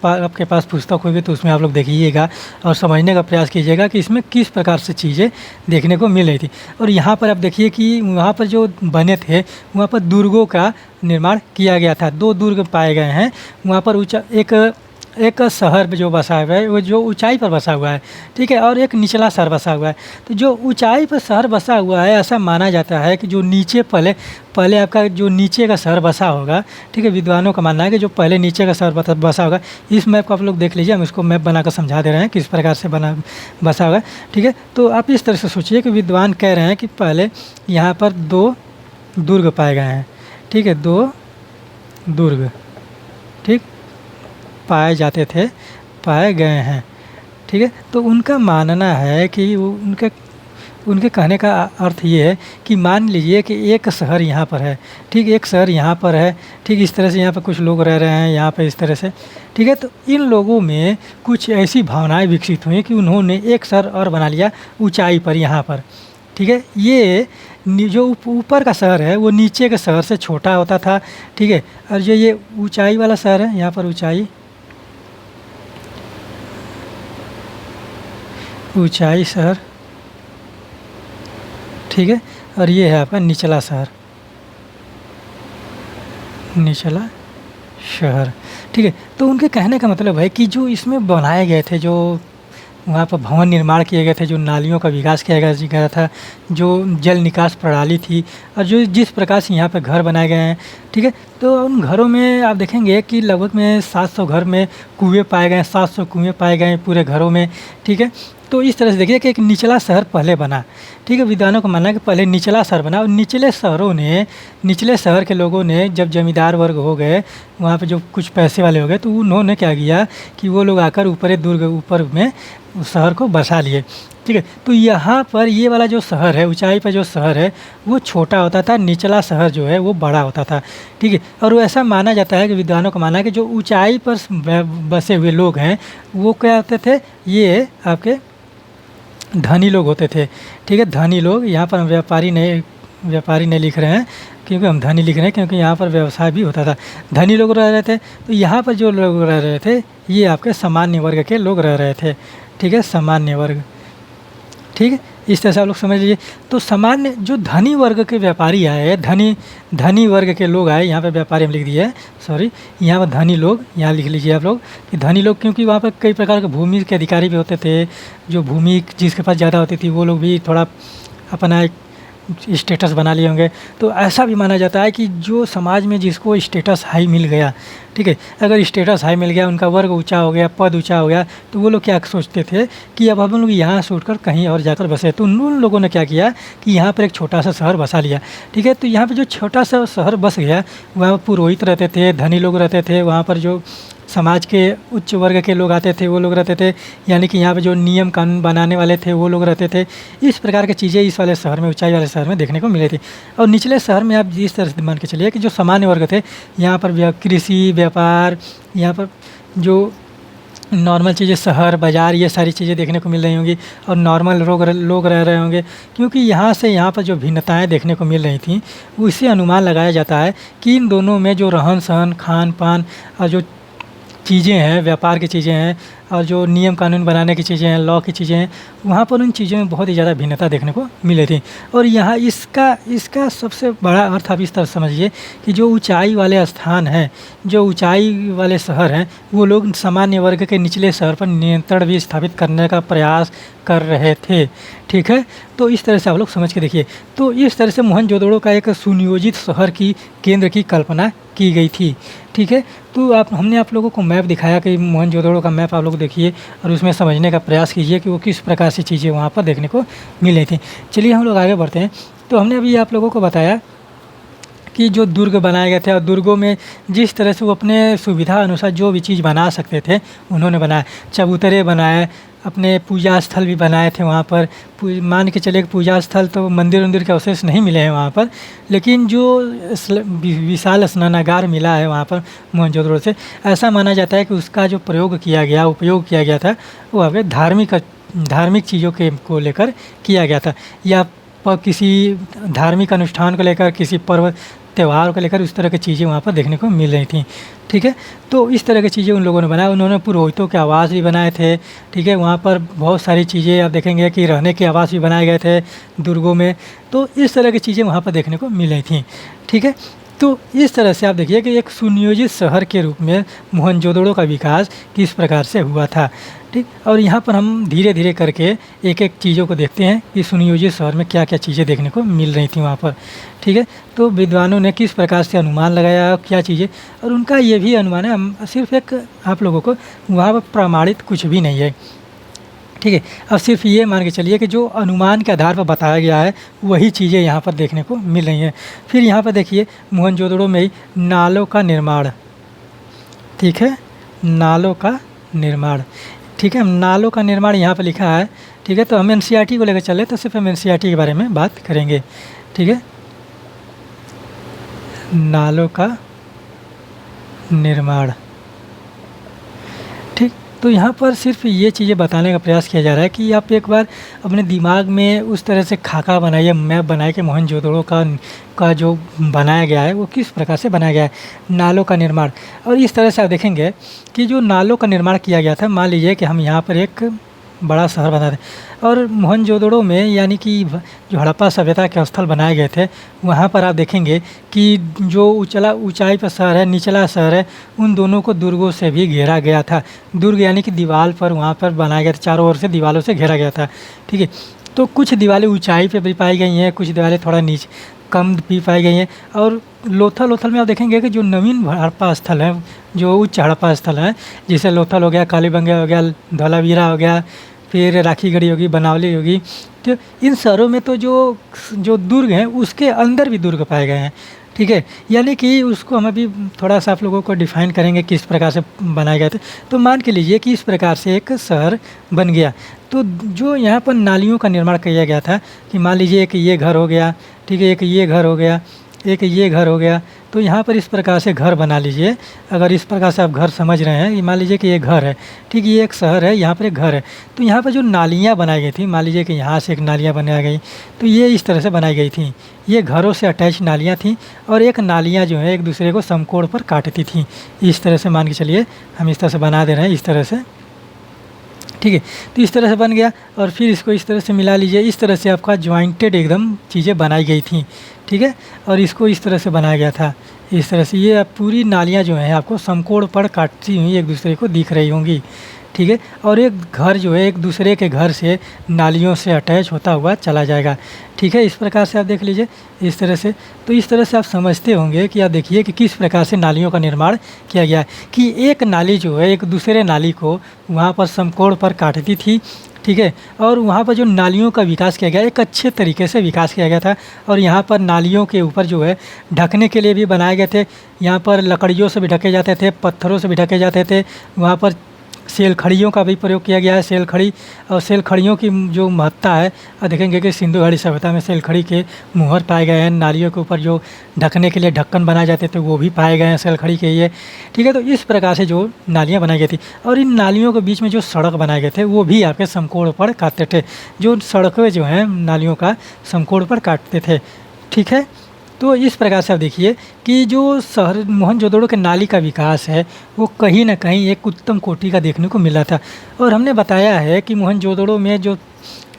आपके पास पुस्तक होगी तो उसमें आप लोग देखिएगा और समझने का प्रयास कीजिएगा कि इसमें किस प्रकार से चीज़ें देखने को मिल रही थी। और यहाँ पर आप देखिए कि वहाँ पर जो बने थे वहाँ पर दुर्गों का निर्माण किया गया था। 2 दुर्ग पाए गए हैं वहाँ पर। ऊँचा एक शहर जो बसा हुआ है वो जो ऊंचाई पर बसा हुआ है। ठीक है, और एक निचला शहर बसा हुआ है। तो जो ऊंचाई पर शहर बसा हुआ है, ऐसा माना जाता है कि जो नीचे पहले आपका जो नीचे का शहर बसा होगा। ठीक है, विद्वानों का मानना है कि जो पहले नीचे का शहर बसा होगा। इस मैप को आप लोग देख लीजिए, हम इसको मैप बनाकर समझा दे रहे हैं किस प्रकार से बसा होगा। ठीक है, तो आप इस तरह से सोचिए कि विद्वान कह रहे हैं कि पहले यहाँ पर 2 दुर्ग पाए गए हैं। ठीक है, 2 दुर्ग ठीक पाए गए हैं। ठीक है, तो उनका मानना है कि उनके कहने का अर्थ ये है कि मान लीजिए कि एक शहर यहाँ पर है। ठीक, एक शहर यहाँ पर है। ठीक, इस तरह से यहाँ पर कुछ लोग रह रहे हैं यहाँ पर इस तरह से। ठीक है, तो इन लोगों में कुछ ऐसी भावनाएं विकसित हुई कि उन्होंने एक शहर और बना लिया ऊंचाई पर यहाँ पर। ठीक है, ये जो ऊपर का शहर है वो नीचे के शहर से छोटा होता था। ठीक है, और जो ये ऊंचाई वाला शहर है यहाँ पर ऊंचाई शहर। ठीक है, और ये है आपका निचला शहर। ठीक है, तो उनके कहने का मतलब है कि जो इसमें बनाए गए थे, जो वहाँ पर भवन निर्माण किए गए थे, जो नालियों का विकास किया गया था, जो जल निकास प्रणाली थी, और जो जिस प्रकार से यहाँ पे घर बनाए गए हैं। ठीक है, तो उन घरों में आप देखेंगे कि लगभग में 700 घर में कुएँ पाए गए, 700 कुएँ पाए गए पूरे घरों में। ठीक है, तो इस तरह से देखिए कि एक निचला शहर पहले बना। ठीक है, विद्वानों का मानना है कि पहले निचला शहर बना, और निचले शहर के लोगों ने जब जमींदार वर्ग हो गए, वहाँ पे जो कुछ पैसे वाले हो गए, तो उन्होंने क्या किया कि वो लोग आकर ऊपर में उस शहर को बसा लिए। ठीक है, तो यहाँ पर ये वाला जो शहर है, ऊंचाई पर जो शहर है वो छोटा होता था, निचला शहर जो है वो बड़ा होता था। ठीक है, और वो ऐसा माना जाता है कि विद्वानों का मानना है कि जो ऊंचाई पर बसे हुए लोग हैं वो क्या होते थे, ये आपके धनी लोग होते थे। ठीक है, धनी लोग, यहाँ पर हम व्यापारी नहीं लिख रहे हैं क्योंकि हम धनी लिख रहे हैं, क्योंकि यहाँ पर व्यवसाय भी होता था। धनी लोग रह रहे थे, तो यहाँ पर जो लोग रह रहे थे ये आपके सामान्य वर्ग के लोग रह रहे थे। ठीक है, सामान्य वर्ग। ठीक है, इस तरह से आप लोग समझ लीजिए। तो सामान्य जो धनी वर्ग के व्यापारी आए, धनी वर्ग के लोग आए, यहाँ पे व्यापारी हम लिख दिए है, सॉरी, यहाँ पर धनी लोग, यहाँ लिख लीजिए आप लोग कि धनी लोग, क्योंकि वहाँ पर कई प्रकार के भूमि के अधिकारी भी होते थे। जो भूमि जिसके पास ज़्यादा होती थी वो लोग भी थोड़ा अपना एक स्टेटस बना लिए होंगे। तो ऐसा भी माना जाता है कि जो समाज में जिसको स्टेटस हाई मिल गया, ठीक है, अगर स्टेटस हाई मिल गया, उनका वर्ग ऊंचा हो गया, पद ऊंचा हो गया, तो वो लोग क्या सोचते थे कि अब हम लोग यहाँ से उठकर कहीं और जाकर बसे। तो उन लोगों ने क्या किया कि यहाँ पर एक छोटा सा शहर बसा लिया। ठीक है, तो यहाँ पर जो छोटा सा शहर बस गया, वहाँ पुरोहित रहते थे, धनी लोग रहते थे, वहाँ पर जो समाज के उच्च वर्ग के लोग आते थे वो लोग रहते थे, यानी कि यहाँ पे जो नियम कानून बनाने वाले थे वो लोग रहते थे। इस प्रकार की चीज़ें इस वाले शहर में, ऊंचाई वाले शहर में देखने को मिली थी। और निचले शहर में आप जिस तरह से मान के चलिए कि जो सामान्य वर्ग थे, यहाँ पर कृषि, व्यापार, यहाँ पर जो नॉर्मल चीज़ें शहर बाज़ार ये सारी चीज़ें देखने को मिल रही होंगी और नॉर्मल लोग रह रहे होंगे, क्योंकि यहाँ से यहाँ पर जो भिन्नताएं देखने को मिल रही थी उससे अनुमान लगाया जाता है कि इन दोनों में जो रहन सहन खान पान और जो चीज़ें हैं, व्यापार की चीज़ें हैं और जो नियम कानून बनाने की चीज़ें हैं, लॉ की चीज़ें हैं, वहाँ पर उन चीज़ों में बहुत ही ज़्यादा भिन्नता देखने को मिली थी। और यहाँ इसका इसका सबसे बड़ा अर्थ आप इस तरह समझिए कि जो ऊंचाई वाले स्थान हैं, जो ऊंचाई वाले शहर हैं, वो लोग सामान्य वर्ग के निचले शहर पर नियंत्रण भी स्थापित करने का प्रयास कर रहे थे। ठीक है, तो इस तरह से आप लोग समझ के देखिए। तो इस तरह से मोहनजोदड़ो का एक सुनियोजित शहर की केंद्र की कल्पना की गई थी। ठीक है, तो हमने आप लोगों को मैप दिखाया कि मोहनजोदड़ो का मैप आप लोग देखिए और उसमें समझने का प्रयास कीजिए कि वो किस प्रकार से चीज़ें वहाँ पर देखने को मिली थी। चलिए हम लोग आगे बढ़ते हैं। तो हमने अभी आप लोगों को बताया कि जो दुर्ग बनाए गए थे और दुर्गों में जिस तरह से वो अपने सुविधा अनुसार जो भी चीज़ बना सकते थे उन्होंने बनाया। चबूतरे बनाए, अपने पूजा स्थल भी बनाए थे वहाँ पर। मान के चलिए कि पूजा स्थल तो मंदिर वंदिर के अवशेष नहीं मिले हैं वहाँ पर, लेकिन जो विशाल स्नानागार मिला है वहाँ पर मोहनजोदड़ो से, ऐसा माना जाता है कि उसका जो उपयोग किया गया था वो हमें धार्मिक चीज़ों के को लेकर किया गया था, या किसी धार्मिक अनुष्ठान को लेकर, किसी पर्व त्यौहार को लेकर उस तरह की चीज़ें वहाँ पर देखने को मिल रही थी। ठीक है, तो इस तरह की चीज़ें उन लोगों ने बनाया। उन्होंने पुरोहितों के आवास भी बनाए थे। ठीक है, वहाँ पर बहुत सारी चीज़ें आप देखेंगे कि रहने के आवास भी बनाए गए थे दुर्गों में। तो इस तरह की चीज़ें वहाँ पर देखने को मिल रही थी। ठीक है, तो इस तरह से आप देखिए कि एक सुनियोजित शहर के रूप में मोहनजोदड़ो का विकास किस प्रकार से हुआ था। ठीक, और यहाँ पर हम धीरे धीरे करके एक एक चीज़ों को देखते हैं कि सुनियोजित शहर में क्या क्या चीज़ें देखने को मिल रही थी वहाँ पर। ठीक है, तो विद्वानों ने किस प्रकार से अनुमान लगाया, क्या चीज़ें, और उनका ये भी अनुमान है, हम सिर्फ एक आप लोगों को वहाँ पर प्रमाणित कुछ भी नहीं है। ठीक है, अब सिर्फ ये मान के चलिए कि जो अनुमान के आधार पर बताया गया है वही चीज़ें यहाँ पर देखने को मिल रही हैं। फिर यहाँ पर देखिए मोहनजोदड़ो में ही नालों का निर्माण। ठीक है, नालों का निर्माण। ठीक है, नालों का निर्माण यहाँ पर लिखा है। ठीक है, तो हम एनसीईआरटी को लेकर चले तो सिर्फ हम एनसीईआरटी के बारे में बात करेंगे। ठीक है, नालों का निर्माण। ठीक, तो यहाँ पर सिर्फ ये चीज़ें बताने का प्रयास किया जा रहा है कि आप एक बार अपने दिमाग में उस तरह से खाका बनाइए, मैप बनाए कि मोहनजोदड़ो का जो बनाया गया है वो किस प्रकार से बनाया गया है, नालों का निर्माण। और इस तरह से आप देखेंगे कि जो नालों का निर्माण किया गया था, मान लीजिए कि हम यहाँ पर एक बड़ा शहर बना दें और मोहनजोदड़ो में यानी कि जो हड़प्पा सभ्यता के स्थल बनाए गए थे वहाँ पर आप देखेंगे कि जो ऊंचाई पर शहर है, निचला शहर है, उन दोनों को दुर्गों से भी घेरा गया था। दुर्ग यानी कि दीवार पर वहाँ पर बनाया गया था, चारों ओर से दीवारों से घेरा गया था। ठीक है, तो कुछ दीवारें ऊंचाई पे भी पाई गई हैं, कुछ दीवारें थोड़ा नीचे कम भी पाई गई हैं। और लोथल में आप देखेंगे कि जो नवीन हड़प्पा स्थल है, जो उच्च हड़प्पा स्थल है, जैसे लोथल हो गया, कालीबंगा हो गया, धौलावीरा हो गया, फिर राखीगढ़ी होगी, बनावली होगी, तो इन शहरों में तो जो दुर्ग हैं उसके अंदर भी दुर्ग पाए गए हैं। ठीक है, यानी कि उसको हम अभी थोड़ा सा आप लोगों को डिफाइन करेंगे किस प्रकार से बनाए गए थे। तो मान के लीजिए कि इस प्रकार से एक शहर बन गया, तो जो यहाँ पर नालियों का निर्माण किया गया था कि मान लीजिए एक ये घर हो गया, ठीक है, एक ये घर हो गया, एक ये घर हो गया, तो यहाँ पर इस प्रकार से घर बना लीजिए। अगर इस प्रकार से आप घर समझ रहे हैं, मान लीजिए कि ये घर है, ठीक, ये एक शहर है, यहाँ पर एक घर है, तो यहाँ पर जो नालियाँ बनाई गई थी, मान लीजिए कि यहाँ से एक नालियाँ बनाई गई, तो ये इस तरह से बनाई गई थी। ये घरों से अटैच नालियाँ थीं और एक नालियाँ जो है एक दूसरे को समकोण पर काटती थीं। इस तरह से मान के चलिए हम इस तरह से बना दे रहे हैं, इस तरह से। ठीक है, तो इस तरह से बन गया और फिर इसको इस तरह से मिला लीजिए। इस तरह से आपका ज्वाइंटेड एकदम चीज़ें बनाई गई थी। ठीक है, और इसको इस तरह से बनाया गया था, इस तरह से। ये पूरी नालियाँ जो हैं आपको समकोण पर काटती हुई एक दूसरे को दिख रही होंगी। ठीक है, और एक घर जो है एक दूसरे के घर से नालियों से अटैच होता हुआ चला जाएगा। ठीक है, इस प्रकार से आप देख लीजिए, इस तरह से। तो इस तरह से आप समझते होंगे कि आप देखिए कि किस प्रकार से नालियों का निर्माण किया गया है कि एक नाली जो है एक दूसरे नाली को वहाँ पर समकोण पर काटती थी। ठीक है, और वहाँ पर जो नालियों का विकास किया गया, एक अच्छे तरीके से विकास किया गया था। और यहाँ पर नालियों के ऊपर जो है ढकने के लिए भी बनाए गए थे। यहाँ पर लकड़ियों से भी ढके जाते थे, पत्थरों से भी ढके जाते थे। वहाँ पर सेल खड़ियों का भी प्रयोग किया गया है। सेल खड़ी और सेल खड़ियों की जो महत्ता है, देखेंगे कि सिंधु घाटी सभ्यता में सेल खड़ी के मुहर पाए गए हैं। नालियों के ऊपर जो ढकने के लिए ढक्कन बनाए जाते थे वो भी पाए गए हैं सेल खड़ी के ये, ठीक है। तो इस प्रकार से जो नालियाँ बनाई गई थी, और इन नालियों के बीच में जो सड़क बनाए गए थे वो भी आपके समकोण पर काटते थे। जो सड़कें जो हैं नालियों का समकोण पर काटते थे, ठीक है। तो इस प्रकार से आप देखिए कि जो शहर मोहनजोदड़ो के नाली का विकास है वो कहीं न कहीं एक उत्तम कोटि का देखने को मिला था। और हमने बताया है कि मोहनजोदड़ो में जो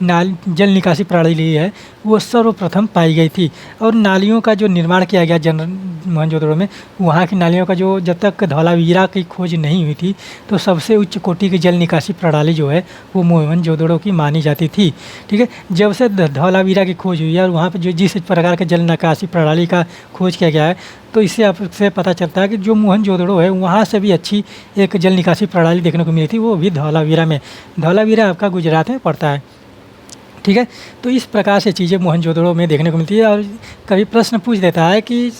जल निकासी प्रणाली है वो सर्वप्रथम पाई गई थी। और नालियों का जो निर्माण किया गया मोहनजोदड़ो में, वहाँ की नालियों का जो जब तक धौलावीरा की खोज नहीं हुई थी तो सबसे उच्च कोटि की जल निकासी प्रणाली जो है वो मोहनजोदड़ो की मानी जाती थी, ठीक है। जब से धौलावीरा की खोज हुई है और वहाँ पर जो जिस प्रकार के जल निकासी प्रणाली का खोज किया गया है, तो इससे आपसे पता चलता है कि जो मोहनजोदड़ो है वहाँ से भी अच्छी एक जल निकासी प्रणाली देखने को मिली थी, वो भी धौलावीरा में। धौलावीरा आपका गुजरात में पड़ता है, ठीक है। तो इस प्रकार से चीज़ें मोहनजोदड़ो में देखने को मिलती है। और कभी प्रश्न पूछ देता है कि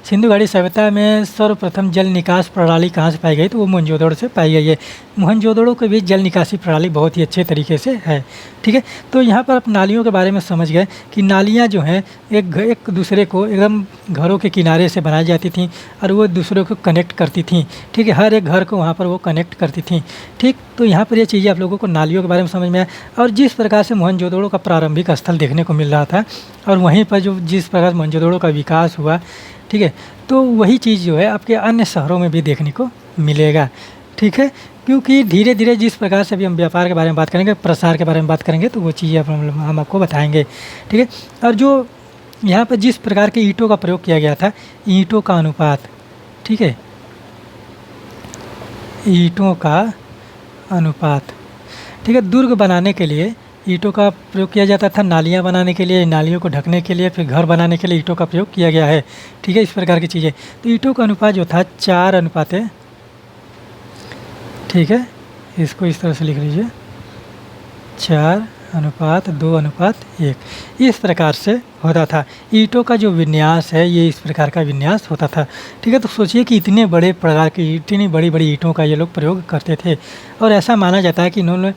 सिंधु घाटी सभ्यता में सर्वप्रथम जल निकास प्रणाली कहाँ से पाई गई, तो वो मोहनजोदड़ो से पाई गई है। मोहनजोदड़ो के भी जल निकासी प्रणाली बहुत ही अच्छे तरीके से है, ठीक है। तो यहाँ पर आप नालियों के बारे में समझ गए कि नालियाँ जो हैं एक दूसरे को एकदम घरों के किनारे से बनाई जाती थीं और वो दूसरे को कनेक्ट करती थीं, ठीक है। हर एक घर को वहाँ पर वो कनेक्ट करती थीं, ठीक। तो यहाँ पर ये चीज़ें आप लोगों को नालियों के बारे में समझ में आया। और जिस प्रकार से मोहनजोदड़ो का प्रारंभिक स्थल देखने को मिल रहा था और वहीं पर जो जिस प्रकार मोहनजोदड़ो का विकास हुआ, ठीक है, तो वही चीज़ जो है आपके अन्य शहरों में भी देखने को मिलेगा, ठीक है। क्योंकि धीरे धीरे जिस प्रकार से अभी हम व्यापार के बारे में बात करेंगे, प्रसार के बारे में बात करेंगे, तो वो चीज़ें हम आपको बताएंगे, ठीक है। और जो यहाँ पर जिस प्रकार के ईंटों का प्रयोग किया गया था, ईंटों का अनुपात, ठीक है, ईंटों का अनुपात, ठीक है। दुर्ग बनाने के लिए ईंटों का प्रयोग किया जाता था, नालियाँ बनाने के लिए, नालियों को ढकने के लिए, फिर घर बनाने के लिए ईंटों का प्रयोग किया गया है, ठीक है। इस प्रकार की चीज़ें। तो ईंटों का अनुपात जो था 4 अनुपात है, ठीक है। इसको इस तरह से लिख लीजिए 4:2:1, इस प्रकार से होता था। ईंटों का जो विन्यास है ये इस प्रकार का विन्यास होता था, ठीक है। तो सोचिए कि इतने बड़े प्रकार की, इतनी बड़ी बड़ी ईंटों का ये लोग प्रयोग करते थे। और ऐसा माना जाता है कि इन्होंने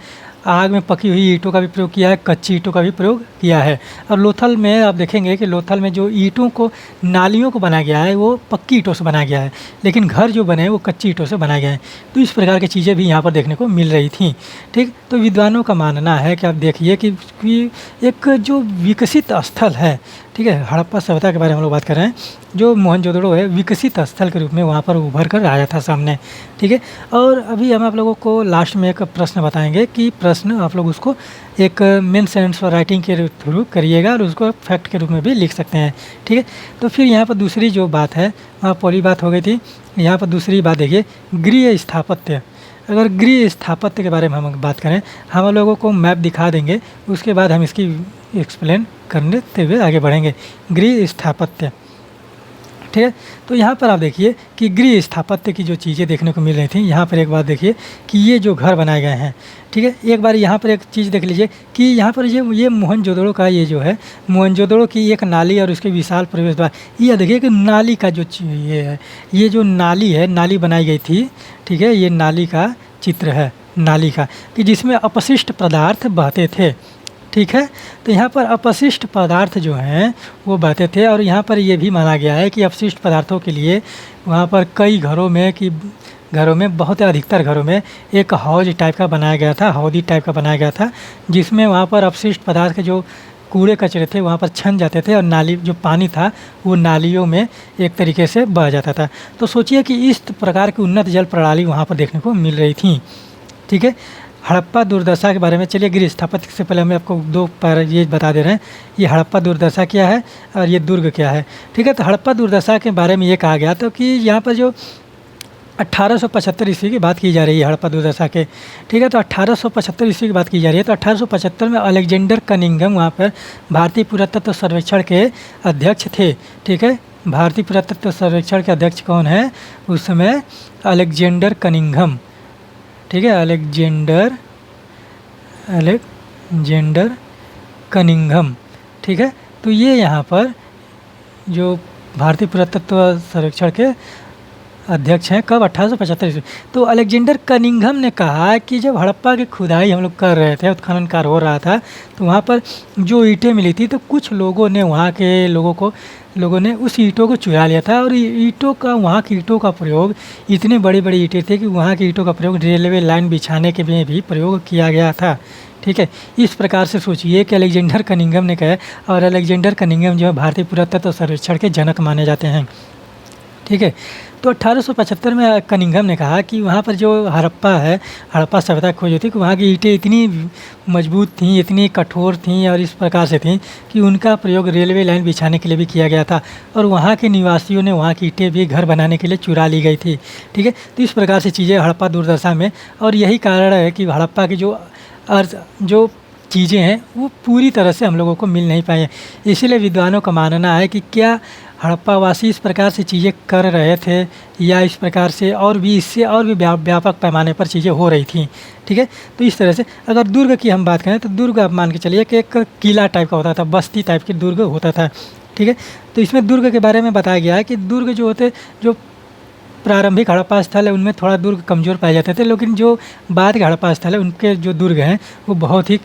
आग में पकी हुई ईंटों का भी प्रयोग किया है, कच्ची ईंटों का भी प्रयोग किया है। और लोथल में आप देखेंगे कि लोथल में जो ईंटों को, नालियों को बनाया गया है वो पक्की ईंटों से बनाया गया है, लेकिन घर जो बने हैं वो कच्ची ईंटों से बनाए गए हैं। तो इस प्रकार की चीज़ें भी यहाँ पर देखने को मिल रही थी, ठीक। तो विद्वानों का मानना है कि आप देखिए कि एक जो विकसित स्थल है, ठीक है, हड़प्पा सभ्यता के बारे में हम लोग बात कर रहे हैं, जो मोहनजोदड़ो है विकसित स्थल के रूप में वहाँ पर उभर कर आया था सामने, ठीक है। और अभी हम आप लोगों को लास्ट में एक प्रश्न बताएंगे कि प्रश्न आप लोग उसको एक मेन सेंटेंस और राइटिंग के थ्रू करिएगा और उसको फैक्ट के रूप में भी लिख सकते हैं, ठीक है। तो फिर यहाँ पर दूसरी जो बात है, वहाँ पहली बात हो गई थी, यहाँ पर दूसरी बात देखिए गृह स्थापत्य। अगर गृह स्थापत्य के बारे में हम बात करें, हम लोगों को मैप दिखा देंगे, उसके बाद हम इसकी एक्सप्लेन करते हुए आगे बढ़ेंगे। गृह स्थापत्य, ठीक है। तो यहाँ पर आप देखिए कि गृह स्थापत्य की जो चीज़ें देखने को मिल रही थी, यहाँ पर एक बात देखिए कि ये जो घर बनाए गए हैं, ठीक है। एक बार यहाँ पर एक चीज़ देख लीजिए कि यहाँ पर ये मोहनजोदड़ो का ये जो है मोहनजोदड़ो की एक नाली और उसके विशाल प्रवेश द्वार, ये देखिए कि नाली का जो ये है, ये जो नाली है, नाली बनाई गई थी, ठीक है। ये नाली का चित्र है, नाली का, कि जिसमें अपशिष्ट पदार्थ बहते थे, ठीक है। तो यहाँ पर अपशिष्ट पदार्थ जो हैं वो बहते थे। और यहाँ पर ये भी माना गया है कि अपशिष्ट पदार्थों के लिए वहाँ पर कई घरों में बहुत अधिकतर घरों में एक हौज टाइप का बनाया गया था, हौदी टाइप का बनाया गया था, जिसमें वहाँ पर अपशिष्ट पदार्थ के जो कूड़े कचरे थे वहाँ पर छन जाते थे और नाली जो पानी था वो नालियों में एक तरीके से बह जाता था। तो सोचिए कि इस प्रकार की उन्नत जल प्रणाली वहाँ पर देखने को मिल रही थी, ठीक है। हड़प्पा दुर्दशा के बारे में, चलिए गृह स्थापत्य से पहले हम आपको 2 पैरा ये बता दे रहे हैं, ये हड़प्पा दुर्दशा क्या है और ये दुर्ग क्या है, ठीक है। तो हड़प्पा दुर्दशा के बारे में ये कहा गया तो कि यहाँ पर जो 1875 ईस्वी की बात की जा रही है हड़प्पा दुर्दशा के, ठीक है। तो 1875 ईस्वी की बात की जा रही है। तो 1875 में अलेक्जेंडर कनिंघम वहाँ पर भारतीय पुरातत्व सर्वेक्षण के अध्यक्ष थे, ठीक है। भारतीय पुरातत्व सर्वेक्षण के अध्यक्ष कौन है उस समय? अलेक्जेंडर कनिंघम, ठीक है। अलेक्जेंडर कनिंघम, ठीक है। तो ये यहाँ पर जो भारतीय पुरातत्व सर्वेक्षण के अध्यक्ष हैं कब 1875 ईस्वी। तो अलेक्जेंडर कनिंघम ने कहा कि जब हड़प्पा की खुदाई हम लोग कर रहे थे, उत्खनन कार्य हो रहा था, तो वहाँ पर जो ईंटें मिली थी तो कुछ लोगों ने वहाँ के लोगों ने उस ईंटों को चुरा लिया था। और ईंटों का वहाँ की ईंटों का प्रयोग, इतनी बड़ी बड़ी ईंटें थी कि वहाँ की ईंटों का प्रयोग रेलवे लाइन बिछाने के में भी प्रयोग किया गया था। ठीक है, इस प्रकार से सोचिए कि अलेक्जेंडर कनिंघम ने कहा। और अलेक्जेंडर कनिंघम जो है भारतीय पुरातत्व सर्वेक्षण के जनक माने जाते हैं। ठीक है, तो 1875 में कनिंघम ने कहा कि वहाँ पर जो हड़प्पा है, हड़प्पा सभ्यता खोज होती कि वहाँ की ईंटें इतनी मजबूत थीं, इतनी कठोर थीं और इस प्रकार से थीं कि उनका प्रयोग रेलवे लाइन बिछाने के लिए भी किया गया था। और वहाँ के निवासियों ने वहाँ की ईंटें भी घर बनाने के लिए चुरा ली गई थी। ठीक है, तो इस प्रकार से चीज़ें हड़प्पा दुर्दशा में, और यही कारण है कि हड़प्पा की जो चीज़ें हैं वो पूरी तरह से हम लोगों को मिल नहीं पाई हैं। इसीलिए विद्वानों का मानना है कि क्या हड़प्पावासी इस प्रकार से चीज़ें कर रहे थे, या इस प्रकार से और भी इससे और भी व्यापक पैमाने पर चीज़ें हो रही थी। ठीक है, तो इस तरह से अगर दुर्ग की हम बात करें तो दुर्ग आप मान के चलिए कि एक किला टाइप का होता था, बस्ती टाइप की दुर्ग होता था। ठीक है, तो इसमें दुर्ग के बारे में बताया गया है कि दुर्ग जो प्रारंभिक हड़प्पा स्थल है उनमें थोड़ा दुर्ग कमज़ोर पाए जाते थे, लेकिन जो बाद के हड़प्पा स्थल है उनके जो दुर्ग हैं वो बहुत ही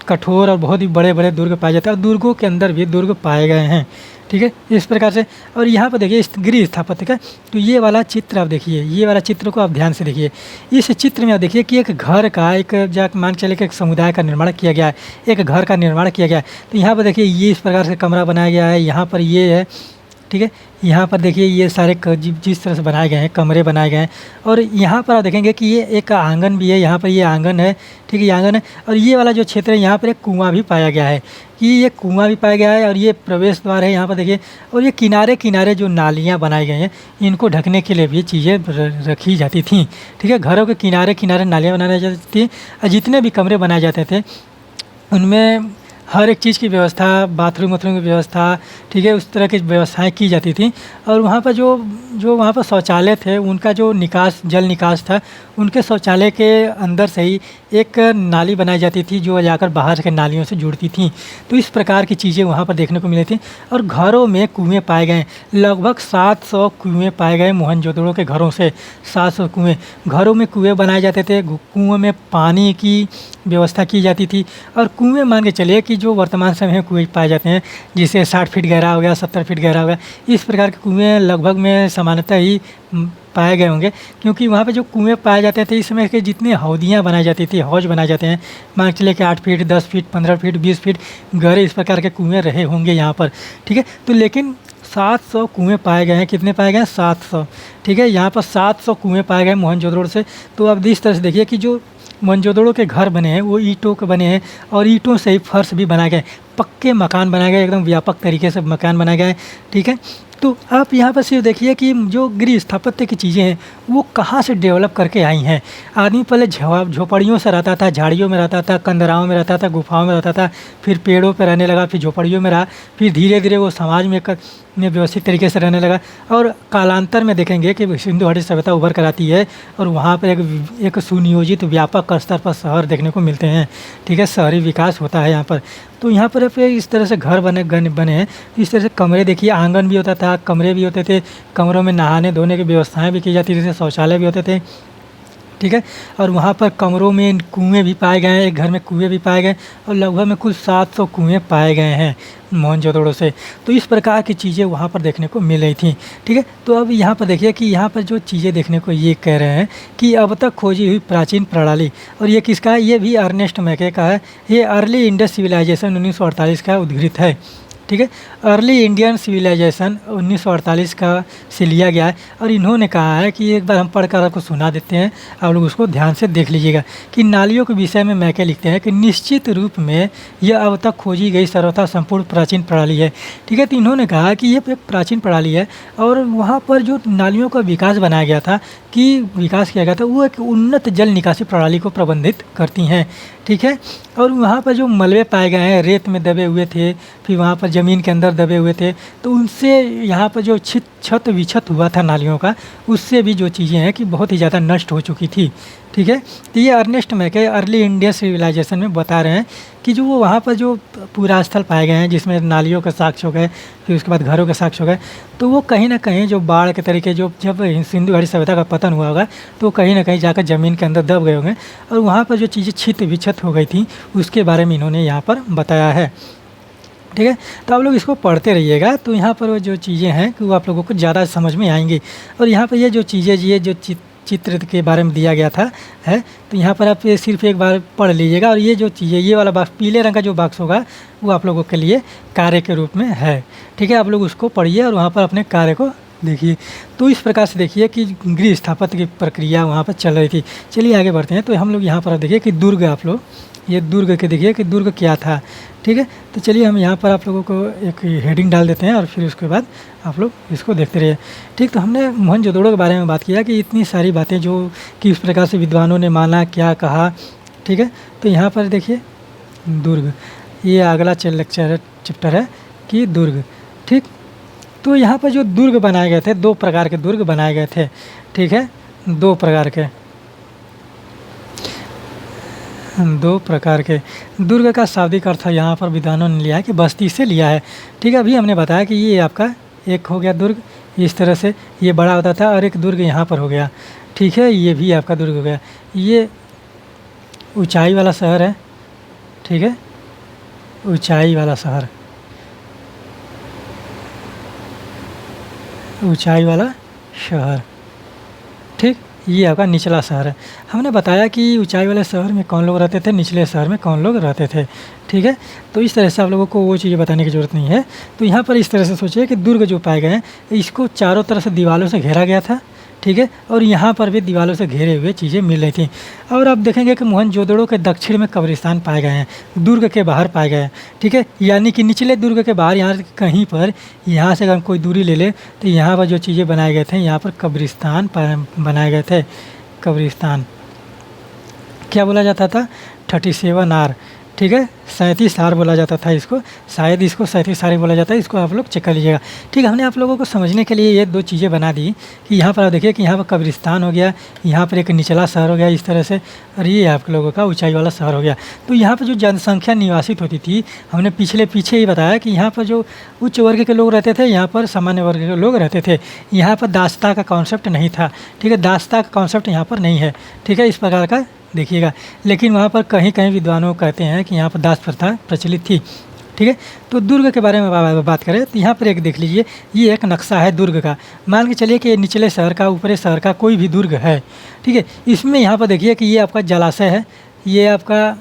कठोर और बहुत ही बड़े बड़े दुर्ग पाए जाते हैं, और दुर्गों के अंदर भी दुर्ग पाए गए हैं। ठीक है, इस प्रकार से। और यहाँ पर देखिए गृह स्थापत्य का, तो ये वाला चित्र आप देखिए, ये वाला चित्र को आप ध्यान से देखिए। इस चित्र में आप देखिए कि एक घर का, एक मान चले कि एक समुदाय का निर्माण किया गया है, एक घर का निर्माण किया गया है। तो यहाँ पर देखिए ये इस प्रकार से कमरा बनाया गया है, यहाँ पर ये है। ठीक है, यहाँ पर देखिए ये सारे जिस तरह से बनाए गए हैं, कमरे बनाए गए हैं। और यहाँ पर आप देखेंगे कि ये एक आंगन भी है, यहाँ पर ये आंगन है। ठीक है, ये आंगन है। और ये वाला जो क्षेत्र है यहाँ पर एक कुआं भी पाया गया है, कि ये कुआं भी पाया गया है। और ये प्रवेश द्वार है यहाँ पर देखिए। और ये किनारे किनारे जो नालियाँ बनाई गई हैं, इनको ढकने के लिए भी चीज़ें रखी जाती थीं। ठीक है, घरों के किनारे किनारे नालियाँ बनाई जाती थी, और जितने भी कमरे बनाए जाते थे उनमें हर एक चीज़ की व्यवस्था, बाथरूम वाथरूम की व्यवस्था, ठीक है, उस तरह की व्यवस्थाएं की जाती थी। और वहाँ पर जो वहाँ पर शौचालय थे, उनका जो जल निकास था, उनके शौचालय के अंदर से ही एक नाली बनाई जाती थी जो जाकर बाहर के नालियों से जुड़ती थी। तो इस प्रकार की चीज़ें वहाँ पर देखने को मिली थी। और घरों में कुएँ पाए गए, लगभग 700 कुएँ पाए गए मोहनजोदड़ो के घरों से। 700 कुएँ, घरों में कुएँ बनाए जाते थे, कुएँ में पानी की व्यवस्था की जाती थी। और कुएँ मान के चलिए कि जो वर्तमान समय में कुएँ पाए जाते हैं, जिसे 60 फीट गहरा हो गया, 70 फीट गहरा हो गया, इस प्रकार के कुएँ लगभग में सामान्यतः ही पाए गए होंगे। क्योंकि वहाँ पे जो कुएँ पाए जाते थे, इस समय के जितनी हौदियाँ बनाई जाती थी, हौज बनाए जाते हैं, मान के चलिए कि 8 फीट, 10 फीट, 15 फीट, 20 फीट गहरे इस प्रकार के कुएँ रहे होंगे यहाँ पर। ठीक है, तो लेकिन 700 कुएँ पाए गए हैं। कितने पाए गए हैं? 700। ठीक है, यहाँ पर 700 कुएँ पाए गए मोहनजोदड़ो से। तो अब इस तरह से देखिए कि जो मोहनजोदड़ो के घर बने हैं वो ईंटों के बने हैं, और ईंटों से ही फर्श भी बनाए गए, पक्के मकान बनाए गए, एकदम व्यापक तरीके से मकान बनाए गए। ठीक है, तो आप यहाँ पर सिर्फ देखिए कि जो गृह स्थापत्य की चीज़ें हैं वो कहाँ से डेवलप करके आई हैं। आदमी पहले झोपड़ियों से रहता था, झाड़ियों में रहता था, कंदराओं में रहता था, गुफाओं में रहता था, फिर पेड़ों पर रहने लगा, फिर झोपड़ियों में रहा, फिर धीरे धीरे वो समाज में व्यवस्थित तरीके से रहने लगा। और कालांतर में देखेंगे कि सिंधु घाटी सभ्यता उभर कर आती है, और वहाँ पर एक सुनियोजित व्यापक स्तर पर शहर देखने को मिलते हैं। ठीक है, शहरी विकास होता है यहाँ पर। तो यहाँ पर इस तरह से घर बने हैं। इस तरह से कमरे देखिए, आंगन भी होता था, कमरे भी होते थे, कमरों में नहाने धोने की व्यवस्थाएं भी की जाती थी, शौचालय भी होते थे। ठीक है, और वहाँ पर कमरों में कुएँ भी पाए गए हैं, एक घर में कुएँ भी पाए गए, और लगभग में कुल 700 कुएँ पाए गए हैं मोहनजोदड़ो से। तो इस प्रकार की चीज़ें वहाँ पर देखने को मिल रही थी। ठीक है, तो अब यहाँ पर देखिए कि यहाँ पर जो चीज़ें देखने को ये कह रहे हैं कि अब तक खोजी हुई प्राचीन प्रणाली, और ये किसका है? ये भी अर्नेस्ट मैके का है। ये अर्ली इंडस सिविलाइजेशन 1948 का उद्धृत है। ठीक है, अर्ली इंडियन सिविलाइजेशन 1948 का से लिया गया है। और इन्होंने कहा है कि एक बार हम पढ़कर आपको सुना देते हैं, आप लोग उसको ध्यान से देख लीजिएगा कि नालियों के विषय में मैके लिखते हैं कि निश्चित रूप में यह अब तक खोजी गई सर्वथा संपूर्ण प्राचीन प्रणाली है। ठीक है, तो इन्होंने कहा कि ये एक प्राचीन प्रणाली है, और वहाँ पर जो नालियों का विकास बनाया गया था, कि विकास किया गया था, वो एक उन्नत जल निकासी प्रणाली को प्रबंधित करती हैं। ठीक है, और वहाँ पर जो मलबे पाए गए हैं, रेत में दबे हुए थे, फिर वहाँ पर ज़मीन के अंदर दबे हुए थे, तो उनसे यहाँ पर जो छत विछत हुआ था नालियों का, उससे भी जो चीज़ें हैं कि बहुत ही ज़्यादा नष्ट हो चुकी थी। ठीक है। तो ये अर्नेस्ट मैके अर्ली इंडियन सिविलाइजेशन में बता रहे हैं कि जो वो वहाँ पर जो पूरा स्थल पाए गए हैं जिसमें नालियों के साक्ष्य हो गए, फिर उसके बाद घरों के साक्ष्य हो गए, तो वो कहीं ना कहीं जो बाढ़ के तरीके जो जब सिंधु घाटी सभ्यता का पतन हुआ होगा तो कहीं ना कहीं जाकर ज़मीन के अंदर दब गए होंगे और वहाँ पर जो चीज़ें छित विक्षत हो गई थी उसके बारे में इन्होंने यहाँ पर बताया है। ठीक है, तो आप लोग इसको पढ़ते रहिएगा तो यहाँ पर वो जो चीज़ें हैं कि वो आप लोगों को ज़्यादा समझ में आएंगी। और यहाँ पर ये जो चीज़ें ये जो चित्र के बारे में दिया गया था है, तो यहाँ पर आप ये सिर्फ एक बार पढ़ लीजिएगा। और ये जो चीज़ें ये वाला बॉक्स पीले रंग का जो बॉक्स होगा वो आप लोगों के लिए कार्य के रूप में है। ठीक है, आप लोग उसको पढ़िए और वहाँ पर अपने कार्य को देखिए। तो इस प्रकार से देखिए कि गृह स्थापत्य की प्रक्रिया वहाँ पर चल रही थी। चलिए आगे बढ़ते हैं। तो हम लोग यहाँ पर देखिए कि दुर्ग, आप लोग ये दुर्ग के देखिए कि दुर्ग क्या था। ठीक है, तो चलिए हम यहाँ पर आप लोगों को एक हेडिंग डाल देते हैं और फिर उसके बाद आप लोग इसको देखते रहिए। ठीक, तो हमने मोहनजोदड़ो के बारे में बात किया कि इतनी सारी बातें जो किस प्रकार से विद्वानों ने माना, क्या कहा। ठीक है, तो यहाँ पर देखिए दुर्ग, ये अगला चैप्टर है कि दुर्ग। ठीक, तो यहाँ पर जो दुर्ग बनाए गए थे, 2 प्रकार के दुर्ग बनाए गए थे। ठीक है, 2 प्रकार के दुर्ग का शाब्दिक अर्थ यहाँ पर विद्वानों ने लिया है कि बस्ती से लिया है। ठीक है, अभी हमने बताया कि ये आपका एक हो गया दुर्ग, इस तरह से ये बड़ा होता था, और एक दुर्ग यहाँ पर हो गया। ठीक है, ये भी आपका दुर्ग हो गया। ये ऊंचाई वाला शहर है। ठीक है, ऊंचाई वाला शहर, ऊंचाई वाला शहर। ठीक, ये आपका निचला शहर है। हमने बताया कि ऊंचाई वाले शहर में कौन लोग रहते थे, निचले शहर में कौन लोग रहते थे। ठीक है, तो इस तरह से आप लोगों को वो चीज़ें बताने की ज़रूरत नहीं है। तो यहाँ पर इस तरह से सोचिए कि दुर्ग जो पाए गए हैं इसको चारों तरफ से दीवारों से घेरा गया था। ठीक है, और यहाँ पर भी दीवारों से घेरे हुए चीज़ें मिल रही थी। और आप देखेंगे कि मोहनजोदड़ो के दक्षिण में कब्रिस्तान पाए गए हैं, दुर्ग के बाहर पाए गए हैं। ठीक है, यानी कि निचले दुर्ग के बाहर यहाँ कहीं पर, यहाँ से अगर हम कोई दूरी ले ले तो यहाँ पर जो चीज़ें बनाए गए थे, यहाँ पर कब्रिस्तान बनाए गए थे। कब्रिस्तान क्या बोला जाता था? 37 आर। ठीक है, 37 आर बोला जाता था इसको, शायद इसको 37 आर ही बोला जाता है। इसको आप लोग चेक कर लीजिएगा। ठीक है, हमने आप लोगों को समझने के लिए ये 2 चीज़ें बना दी कि यहाँ पर आप देखिए कि यहाँ पर कब्रिस्तान हो गया, यहाँ पर एक निचला शहर हो गया इस तरह से, और ये आप लोगों का ऊंचाई वाला शहर हो गया। तो यहाँ पर जो जनसंख्या निवासित होती थी, हमने पीछे ही बताया कि यहाँ पर जो उच्च वर्ग के लोग रहते थे, यहाँ पर सामान्य वर्ग के लोग रहते थे। यहाँ पर दास्ता का कॉन्सेप्ट नहीं था। ठीक है, दास्ता का कॉन्सेप्ट यहाँ पर नहीं है। ठीक है, इस प्रकार का देखिएगा। लेकिन वहाँ पर कहीं कहीं विद्वानों कहते हैं कि यहाँ पर दास प्रथा प्रचलित थी। ठीक है, तो दुर्ग के बारे में बात करें तो यहाँ पर एक देख लीजिए, ये एक नक्शा है दुर्ग का। मान के चलिए कि निचले शहर का, ऊपरी शहर का कोई भी दुर्ग है। ठीक है, इसमें यहाँ पर देखिए कि ये आपका जलाशय है, ये आपका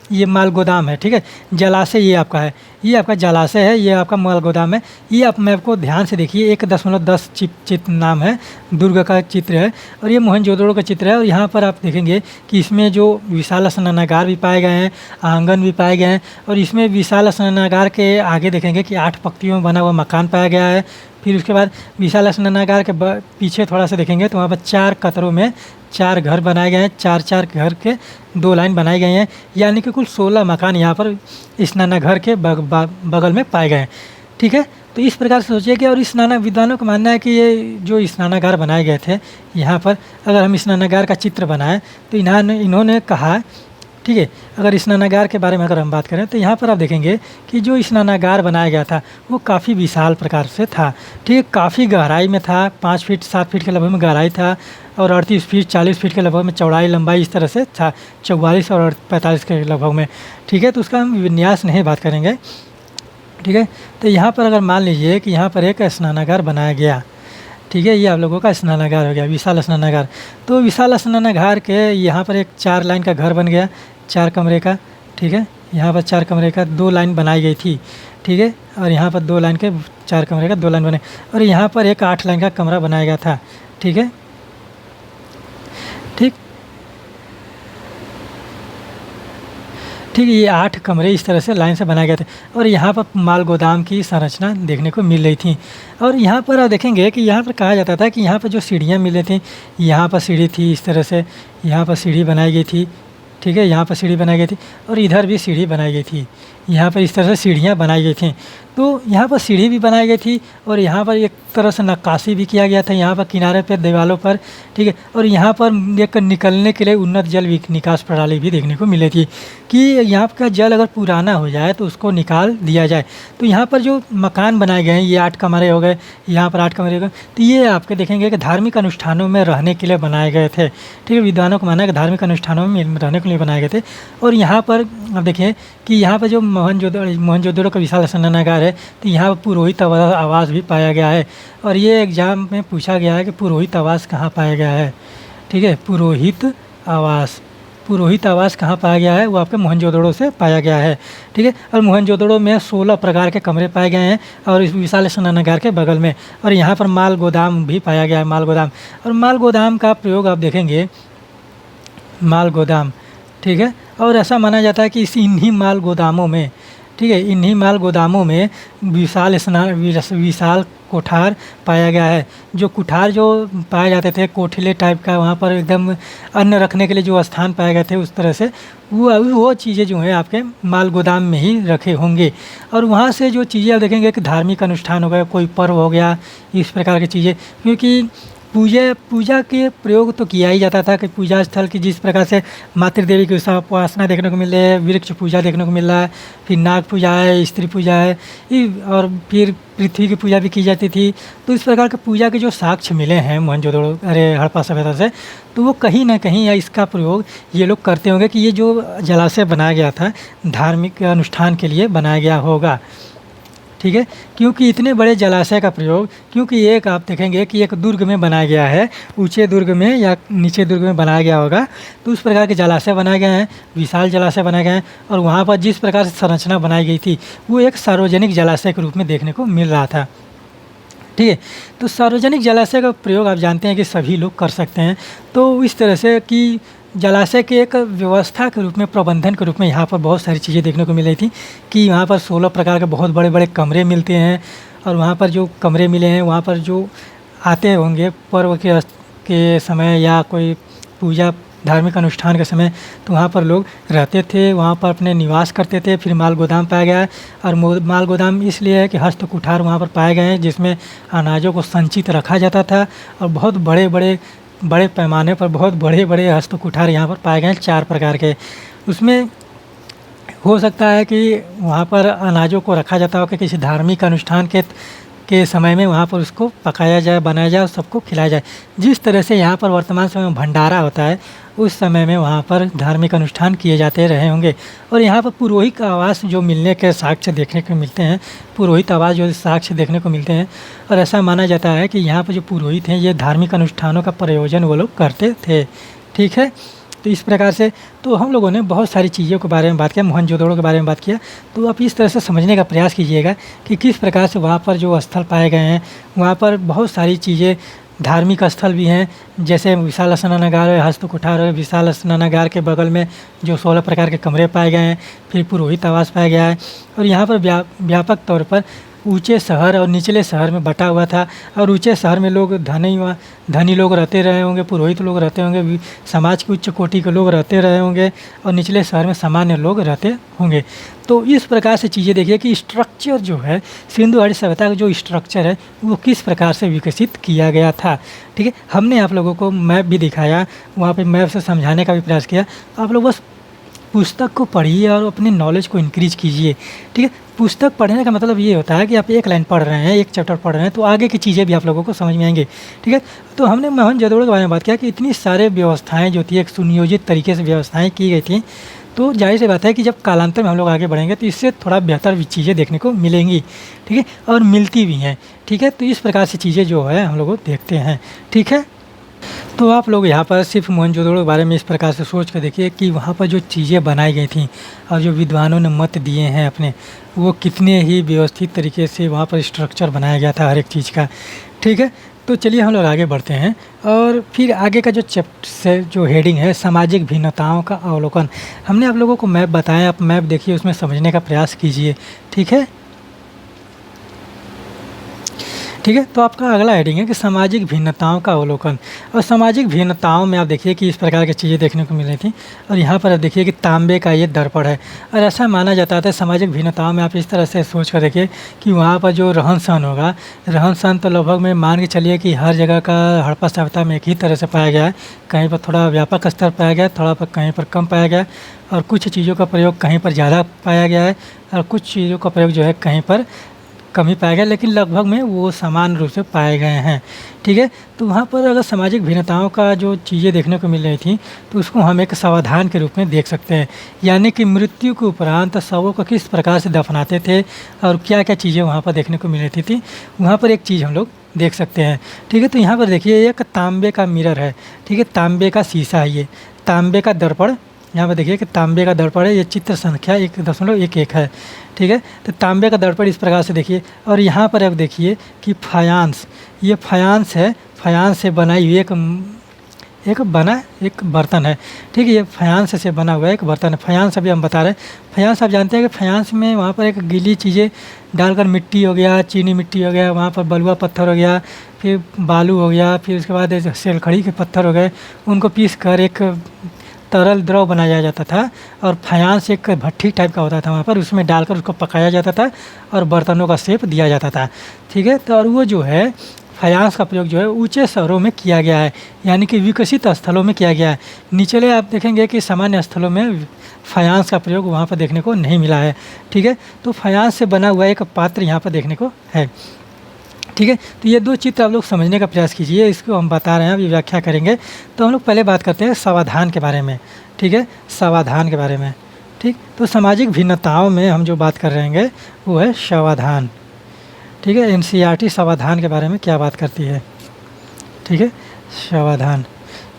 ये माल गोदाम है। ठीक है, जलाशय ये आपका है, ये आपका जलाशय है, ये आपका माल गोदाम है। ये आप मैप को ध्यान से देखिए, 1.10 चित्र नाम है, दुर्ग का चित्र है, और ये मोहनजोदड़ो का चित्र है। और यहाँ पर आप देखेंगे कि इसमें जो विशाल स्नानागार भी पाए गए हैं, आंगन भी पाए गए हैं, और इसमें विशाल स्नानागार के आगे देखेंगे कि 8 पंक्तियों में बना हुआ मकान पाया गया है। फिर उसके बाद विशाल स्नानागार के पीछे थोड़ा सा देखेंगे तो वहाँ पर 4 कतरों में 4 घर बनाए गए हैं, 4 घर के 2 लाइन बनाई गई हैं, यानी कि कुल 16 मकान यहाँ पर स्नानाघर के बगल में पाए गए हैं। ठीक है, तो इस प्रकार से सोचिए कि, और विद्वानों का मानना है कि ये जो स्नानागार बनाए गए थे यहाँ पर, अगर हम स्नानागार का चित्र बनाएं तो इन्होंने कहा, ठीक है, अगर स्नानागार के बारे में अगर हम बात करें तो यहाँ पर आप देखेंगे कि जो स्नानागार बनाया गया था वो काफ़ी विशाल प्रकार से था। ठीक है, काफ़ी गहराई में था, 5 फीट 7 फीट के लगभग में गहराई था, और 38 फीट 40 फीट के लगभग में चौड़ाई लंबाई इस तरह से था, 44 और 45 के लगभग में। ठीक है, तो उसका हम विन्यास नहीं बात करेंगे। ठीक है, तो यहाँ पर अगर मान लीजिए कि यहाँ पर एक स्नानागार बनाया गया, ठीक है, ये आप लोगों का स्नानागार हो गया, विशाल स्नानागार। तो विशाल स्नानागार के यहाँ पर एक 4 लाइन का घर बन गया, 4 कमरे का। ठीक है, यहाँ पर 4 कमरे का 2 लाइन बनाई गई थी। ठीक है, और यहाँ पर 2 लाइन के 4 कमरे का 2 लाइन बने, और यहाँ पर एक 8 लाइन का कमरा बनाया गया था। ठीक है, ठीक, ये 8 कमरे इस तरह से लाइन से बनाए गए थे, और यहाँ पर माल गोदाम की संरचना देखने को मिल रही थी। और यहाँ पर आप देखेंगे कि यहाँ पर कहा जाता था कि यहाँ पर जो सीढ़ियाँ मिल रही थी, यहाँ पर सीढ़ी थी इस तरह से, यहाँ पर सीढ़ी बनाई गई थी। ठीक है, यहाँ पर सीढ़ी बनाई गई थी, और इधर भी सीढ़ी बनाई गई थी, यहाँ पर इस तरह से सीढ़ियाँ बनाई गई थी। तो यहाँ पर सीढ़ी भी बनाई गई थी और यहाँ पर एक तरह से नक्काशी भी किया गया था यहाँ पर किनारे पे दीवारों पर, ठीक है। और यहाँ पर एक निकलने के लिए उन्नत जल निकास प्रणाली भी देखने को मिली थी कि यहाँ का जल अगर पुराना हो जाए तो उसको निकाल दिया जाए। तो यहाँ पर जो मकान बनाए गए हैं, ये 8 कमरे हो गए, यहाँ पर 8 कमरे हो गए, तो ये आपके देखेंगे कि धार्मिक अनुष्ठानों में रहने के लिए बनाए गए थे, ठीक है। विद्वानों को माना है कि धार्मिक अनुष्ठानों में रहने के लिए बनाए गए थे। और यहाँ पर अब देखिए कि यहाँ पर जो मोहनजोदड़ो का विशाल स्नानागार है, तो यहाँ पर पुरोहित आवास भी पाया गया है। और ये एग्जाम में पूछा गया है कि पुरोहित आवास कहाँ पाया गया है, ठीक है। पुरोहित आवास कहाँ पाया गया है, वो आपके मोहनजोदड़ो से पाया गया है, ठीक है। और मोहनजोदड़ो में 16 प्रकार के कमरे पाए गए हैं और इस विशाल स्नानागार के बगल में। और यहाँ पर माल गोदाम भी पाया गया है, माल गोदाम। और माल गोदाम का प्रयोग आप देखेंगे, माल गोदाम, ठीक है। और ऐसा माना जाता है कि इन्हीं माल गोदामों में, ठीक है, इन्हीं माल गोदामों में विशाल कोठार पाया गया है। जो कुठार जो पाए जाते थे कोठिले टाइप का, वहाँ पर एकदम अन्न रखने के लिए जो स्थान पाए गए थे, उस तरह से वो चीज़ें जो है आपके माल गोदाम में ही रखे होंगे। और वहाँ से जो चीज़ें आप देखेंगे कि धार्मिक अनुष्ठान हो गया, कोई पर्व हो गया, इस प्रकार की चीज़ें, क्योंकि पूजा के प्रयोग तो किया ही जाता था कि पूजा स्थल की जिस प्रकार से मातृ देवी की उपासना देखने को मिल रही है, वृक्ष पूजा देखने को मिल रहा है, फिर नाग पूजा है, स्त्री पूजा है, और फिर पृथ्वी की पूजा भी की जाती थी। तो इस प्रकार के पूजा के जो साक्ष्य मिले हैं मोहनजोदड़ो हड़प्पा सभ्यता से, तो वो कहीं ना कहीं या इसका प्रयोग ये लोग करते होंगे कि ये जो जलाशय बनाया गया था धार्मिक अनुष्ठान के लिए बनाया गया होगा, ठीक है। क्योंकि इतने बड़े जलाशय का प्रयोग, क्योंकि एक आप देखेंगे कि एक दुर्ग में बनाया गया है, ऊंचे दुर्ग में या नीचे दुर्ग में बनाया गया होगा, तो उस प्रकार के जलाशय बनाए गए हैं, विशाल जलाशय बनाए गए हैं। और वहाँ पर जिस प्रकार से संरचना बनाई गई थी वो एक सार्वजनिक जलाशय के रूप में देखने को मिल रहा था, ठीक है। तो सार्वजनिक जलाशय का प्रयोग आप जानते हैं कि सभी लोग कर सकते हैं। तो इस तरह से कि जलाशय के एक व्यवस्था के रूप में, प्रबंधन के रूप में यहाँ पर बहुत सारी चीज़ें देखने को मिल रही थी कि यहाँ पर 16 प्रकार के बहुत बड़े बड़े कमरे मिलते हैं। और वहाँ पर जो कमरे मिले हैं, वहाँ पर जो आते होंगे पर्व के समय या कोई पूजा धार्मिक अनुष्ठान के समय, तो वहाँ पर लोग रहते थे, वहाँ पर अपने निवास करते थे। फिर माल गोदाम पाया गया है, और माल गोदाम इसलिए है कि हस्त कुठार वहाँ पर पाए गए हैं जिसमें अनाजों को संचित रखा जाता था। और बहुत बड़े पैमाने पर बहुत बड़े बड़े हस्त कुठार यहाँ पर पाए गए हैं 4 प्रकार के। उसमें हो सकता है कि वहाँ पर अनाजों को रखा जाता हो कि किसी धार्मिक अनुष्ठान के समय में वहाँ पर उसको पकाया जाए, बनाया जाए और सबको खिलाया जाए। जिस तरह से यहाँ पर वर्तमान समय में भंडारा होता है, उस समय में वहाँ पर धार्मिक अनुष्ठान किए जाते रहे होंगे। और यहाँ पर पुरोहित आवास जो मिलने के साक्ष्य देखने को मिलते हैं, पुरोहित आवास जो साक्ष्य देखने को मिलते हैं। और ऐसा माना जाता है कि यहाँ पर जो पुरोहित हैं, ये धार्मिक अनुष्ठानों का प्रयोजन वो लोग करते थे, ठीक है। तो इस प्रकार से तो हम लोगों ने बहुत सारी चीज़ों के बारे में बात किया, मोहनजोदड़ो के बारे में बात किया। तो आप इस तरह से समझने का प्रयास कीजिएगा कि किस प्रकार से वहाँ पर जो स्थल पाए गए हैं, वहाँ पर बहुत सारी चीज़ें धार्मिक स्थल भी हैं, जैसे विशाल स्नानागार है, हस्त कुठार है। विशाल स्नानागार के बगल में जो 16 प्रकार के कमरे पाए गए हैं, फिर पुरोहित आवास पाया गया है। और यहाँ पर व्यापक तौर पर ऊंचे शहर और निचले शहर में बटा हुआ था। और ऊंचे शहर में लोग धनी लोग रहते रहे होंगे, पुरोहित लोग रहते होंगे, समाज के उच्च कोटि के लोग रहते रहे होंगे, और निचले शहर में सामान्य लोग रहते होंगे। तो इस प्रकार से चीज़ें देखिए कि स्ट्रक्चर जो है, सिंधु घाटी सभ्यता का जो स्ट्रक्चर है वो किस प्रकार से विकसित किया गया था, ठीक है। हमने आप लोगों को मैप भी दिखाया, वहाँ पे मैप से समझाने का भी प्रयास किया। आप लोग बस पुस्तक को पढ़िए और अपनी नॉलेज को इंक्रीज कीजिए, ठीक है। पुस्तक पढ़ने का मतलब ये होता है कि आप एक लाइन पढ़ रहे हैं, एक चैप्टर पढ़ रहे हैं, तो आगे की चीज़ें भी आप लोगों को समझ में आएंगे, ठीक है। तो हमने मोहनजोदड़ो के बारे में बात किया कि इतनी सारे व्यवस्थाएं जो थी, एक सुनियोजित तरीके से व्यवस्थाएं की गई थी। तो जाहिर सी बात है कि जब कालांतर में हम लोग आगे बढ़ेंगे तो इससे थोड़ा बेहतर चीज़ें देखने को मिलेंगी, ठीक है, और मिलती भी हैं, ठीक है। तो इस प्रकार से चीज़ें जो है हम लोग देखते हैं, ठीक है। तो आप लोग यहाँ पर सिर्फ मोहनजोदड़ो के बारे में इस प्रकार से सोच कर देखिए कि वहाँ पर जो चीज़ें बनाई गई थी और जो विद्वानों ने मत दिए हैं अपने, वो कितने ही व्यवस्थित तरीके से वहाँ पर स्ट्रक्चर बनाया गया था हर एक चीज़ का, ठीक है। तो चलिए हम लोग आगे बढ़ते हैं और फिर आगे का जो चैप्टर से जो हेडिंग है, सामाजिक भिन्नताओं का अवलोकन। हमने आप लोगों को मैप बताया, आप मैप देखिए, उसमें समझने का प्रयास कीजिए, ठीक है। ठीक है। तो आपका अगला हेडिंग है कि सामाजिक भिन्नताओं का अवलोकन। और सामाजिक भिन्नताओं में आप देखिए कि इस प्रकार की चीज़ें देखने को मिल रही थी। और यहाँ पर आप देखिए कि तांबे का ये दर्पण है। और ऐसा माना जाता था सामाजिक भिन्नताओं में, आप इस तरह से सोच कर देखिए कि वहाँ पर जो रहन सहन होगा, रहन सहन तो लगभग में मान के चलिए कि हर जगह का हड़प्पा सभ्यता में एक ही तरह से पाया गया है। कहीं पर थोड़ा व्यापक स्तर पाया गया, थोड़ा पर कहीं पर कम पाया गया, और कुछ चीज़ों का प्रयोग कहीं पर ज़्यादा पाया गया है और कुछ चीज़ों का प्रयोग जो है कहीं पर कम ही पाया गया, लेकिन लगभग में वो समान रूप से पाए गए हैं। ठीक है। तो वहाँ पर अगर सामाजिक भिन्नताओं का जो चीज़ें देखने को मिल रही थी तो उसको हम एक समाधान के रूप में देख सकते हैं, यानी कि मृत्यु के उपरांत शवों को किस प्रकार से दफनाते थे और क्या क्या चीज़ें वहाँ पर देखने को मिल रही थी। वहाँ पर एक चीज़ हम लोग देख सकते हैं। ठीक है। तो यहाँ पर देखिए एक तांबे का मिरर है। ठीक है। तांबे का शीशा है, ये तांबे का दर्पण। यहाँ पर देखिए कि तांबे का दर्पण है, ये चित्र संख्या 1.11 है। ठीक है। तो तांबे का दर्पण इस प्रकार से देखिए। और यहाँ पर आप देखिए कि फायांस, ये फायांस है, फायांस से बनाई हुई एक बर्तन है। ठीक है। ये फायांस से बना हुआ एक बर्तन है। फायांस अभी हम बता रहे हैं। फायांस आप जानते हैं कि फायांस में वहाँ पर एक गीली चीज़ें डालकर, मिट्टी हो गया, चीनी मिट्टी हो गया, वहाँ पर बलुआ पत्थर हो गया, फिर बालू हो गया, फिर उसके बाद सेलखड़ी के पत्थर हो गए, उनको पीस कर एक तरल द्रव बनाया जाता था। और फायांस एक भट्ठी टाइप का होता था, वहाँ पर उसमें डालकर उसको पकाया जाता था और बर्तनों का शेप दिया जाता था। ठीक है। तो और वो जो है फायांस का प्रयोग जो है ऊंचे शहरों में किया गया है, यानी कि विकसित स्थलों में किया गया है। निचले आप देखेंगे कि सामान्य स्थलों में फायांस का प्रयोग वहाँ पर देखने को नहीं मिला है। ठीक है। तो फायांस से बना हुआ एक पात्र यहाँ पर देखने को है। ठीक है। तो ये दो चित्र आप लोग समझने का प्रयास कीजिए, इसको हम बता रहे हैं, अभी व्याख्या करेंगे। तो हम लोग पहले बात करते हैं समाधान के बारे में। ठीक है। समाधान के बारे में। ठीक। तो सामाजिक भिन्नताओं में हम जो बात कर रहे हैं वो है समाधान। ठीक है। एनसीईआरटी समाधान के बारे में क्या बात करती है। ठीक है। समाधान।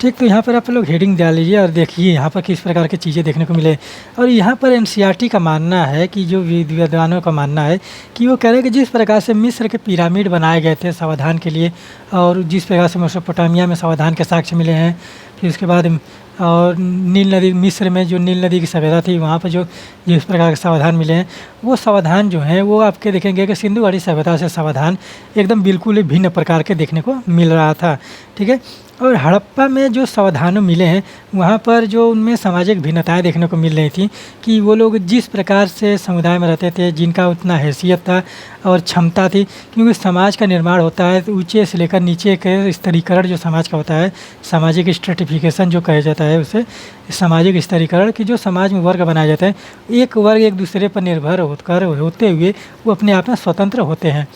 ठीक। तो यहाँ पर आप लोग हेडिंग डाल लीजिए और देखिए यहाँ पर किस प्रकार की चीज़ें देखने को मिले। और यहाँ पर एनसीईआरटी का मानना है कि जो विद्वानों का मानना है कि वो कह रहे हैं कि जिस प्रकार से मिस्र के पिरामिड बनाए गए थे समाधान के लिए, और जिस प्रकार से मेसोपोटामिया में समाधान के साक्ष्य मिले हैं, फिर उसके बाद और नील नदी, मिस्र में जो नील नदी की सभ्यता थी वहाँ पर जो जिस प्रकार के समाधान मिले हैं, वो समाधान जो हैं वो आपके देखेंगे कि सिंधु घाटी सभ्यता से समाधान एकदम बिल्कुल ही भिन्न प्रकार के देखने को मिल रहा था। ठीक है। और हड़प्पा में जो समाधान मिले हैं वहाँ पर जो उनमें सामाजिक भिन्नताएं देखने को मिल रही थी कि वो लोग जिस प्रकार से समुदाय में रहते थे, जिनका उतना हैसियत था और क्षमता थी, क्योंकि समाज का निर्माण होता है तो ऊंचे से लेकर नीचे के स्तरीकरण जो समाज का होता है, सामाजिक स्ट्रेटिफिकेशन जो कहा जाता है उसे, सामाजिक स्तरीकरण की जो समाज में वर्ग बनाए जाते हैं, एक वर्ग एक दूसरे पर निर्भर होते हुए वो अपने आप में स्वतंत्र होते हैं।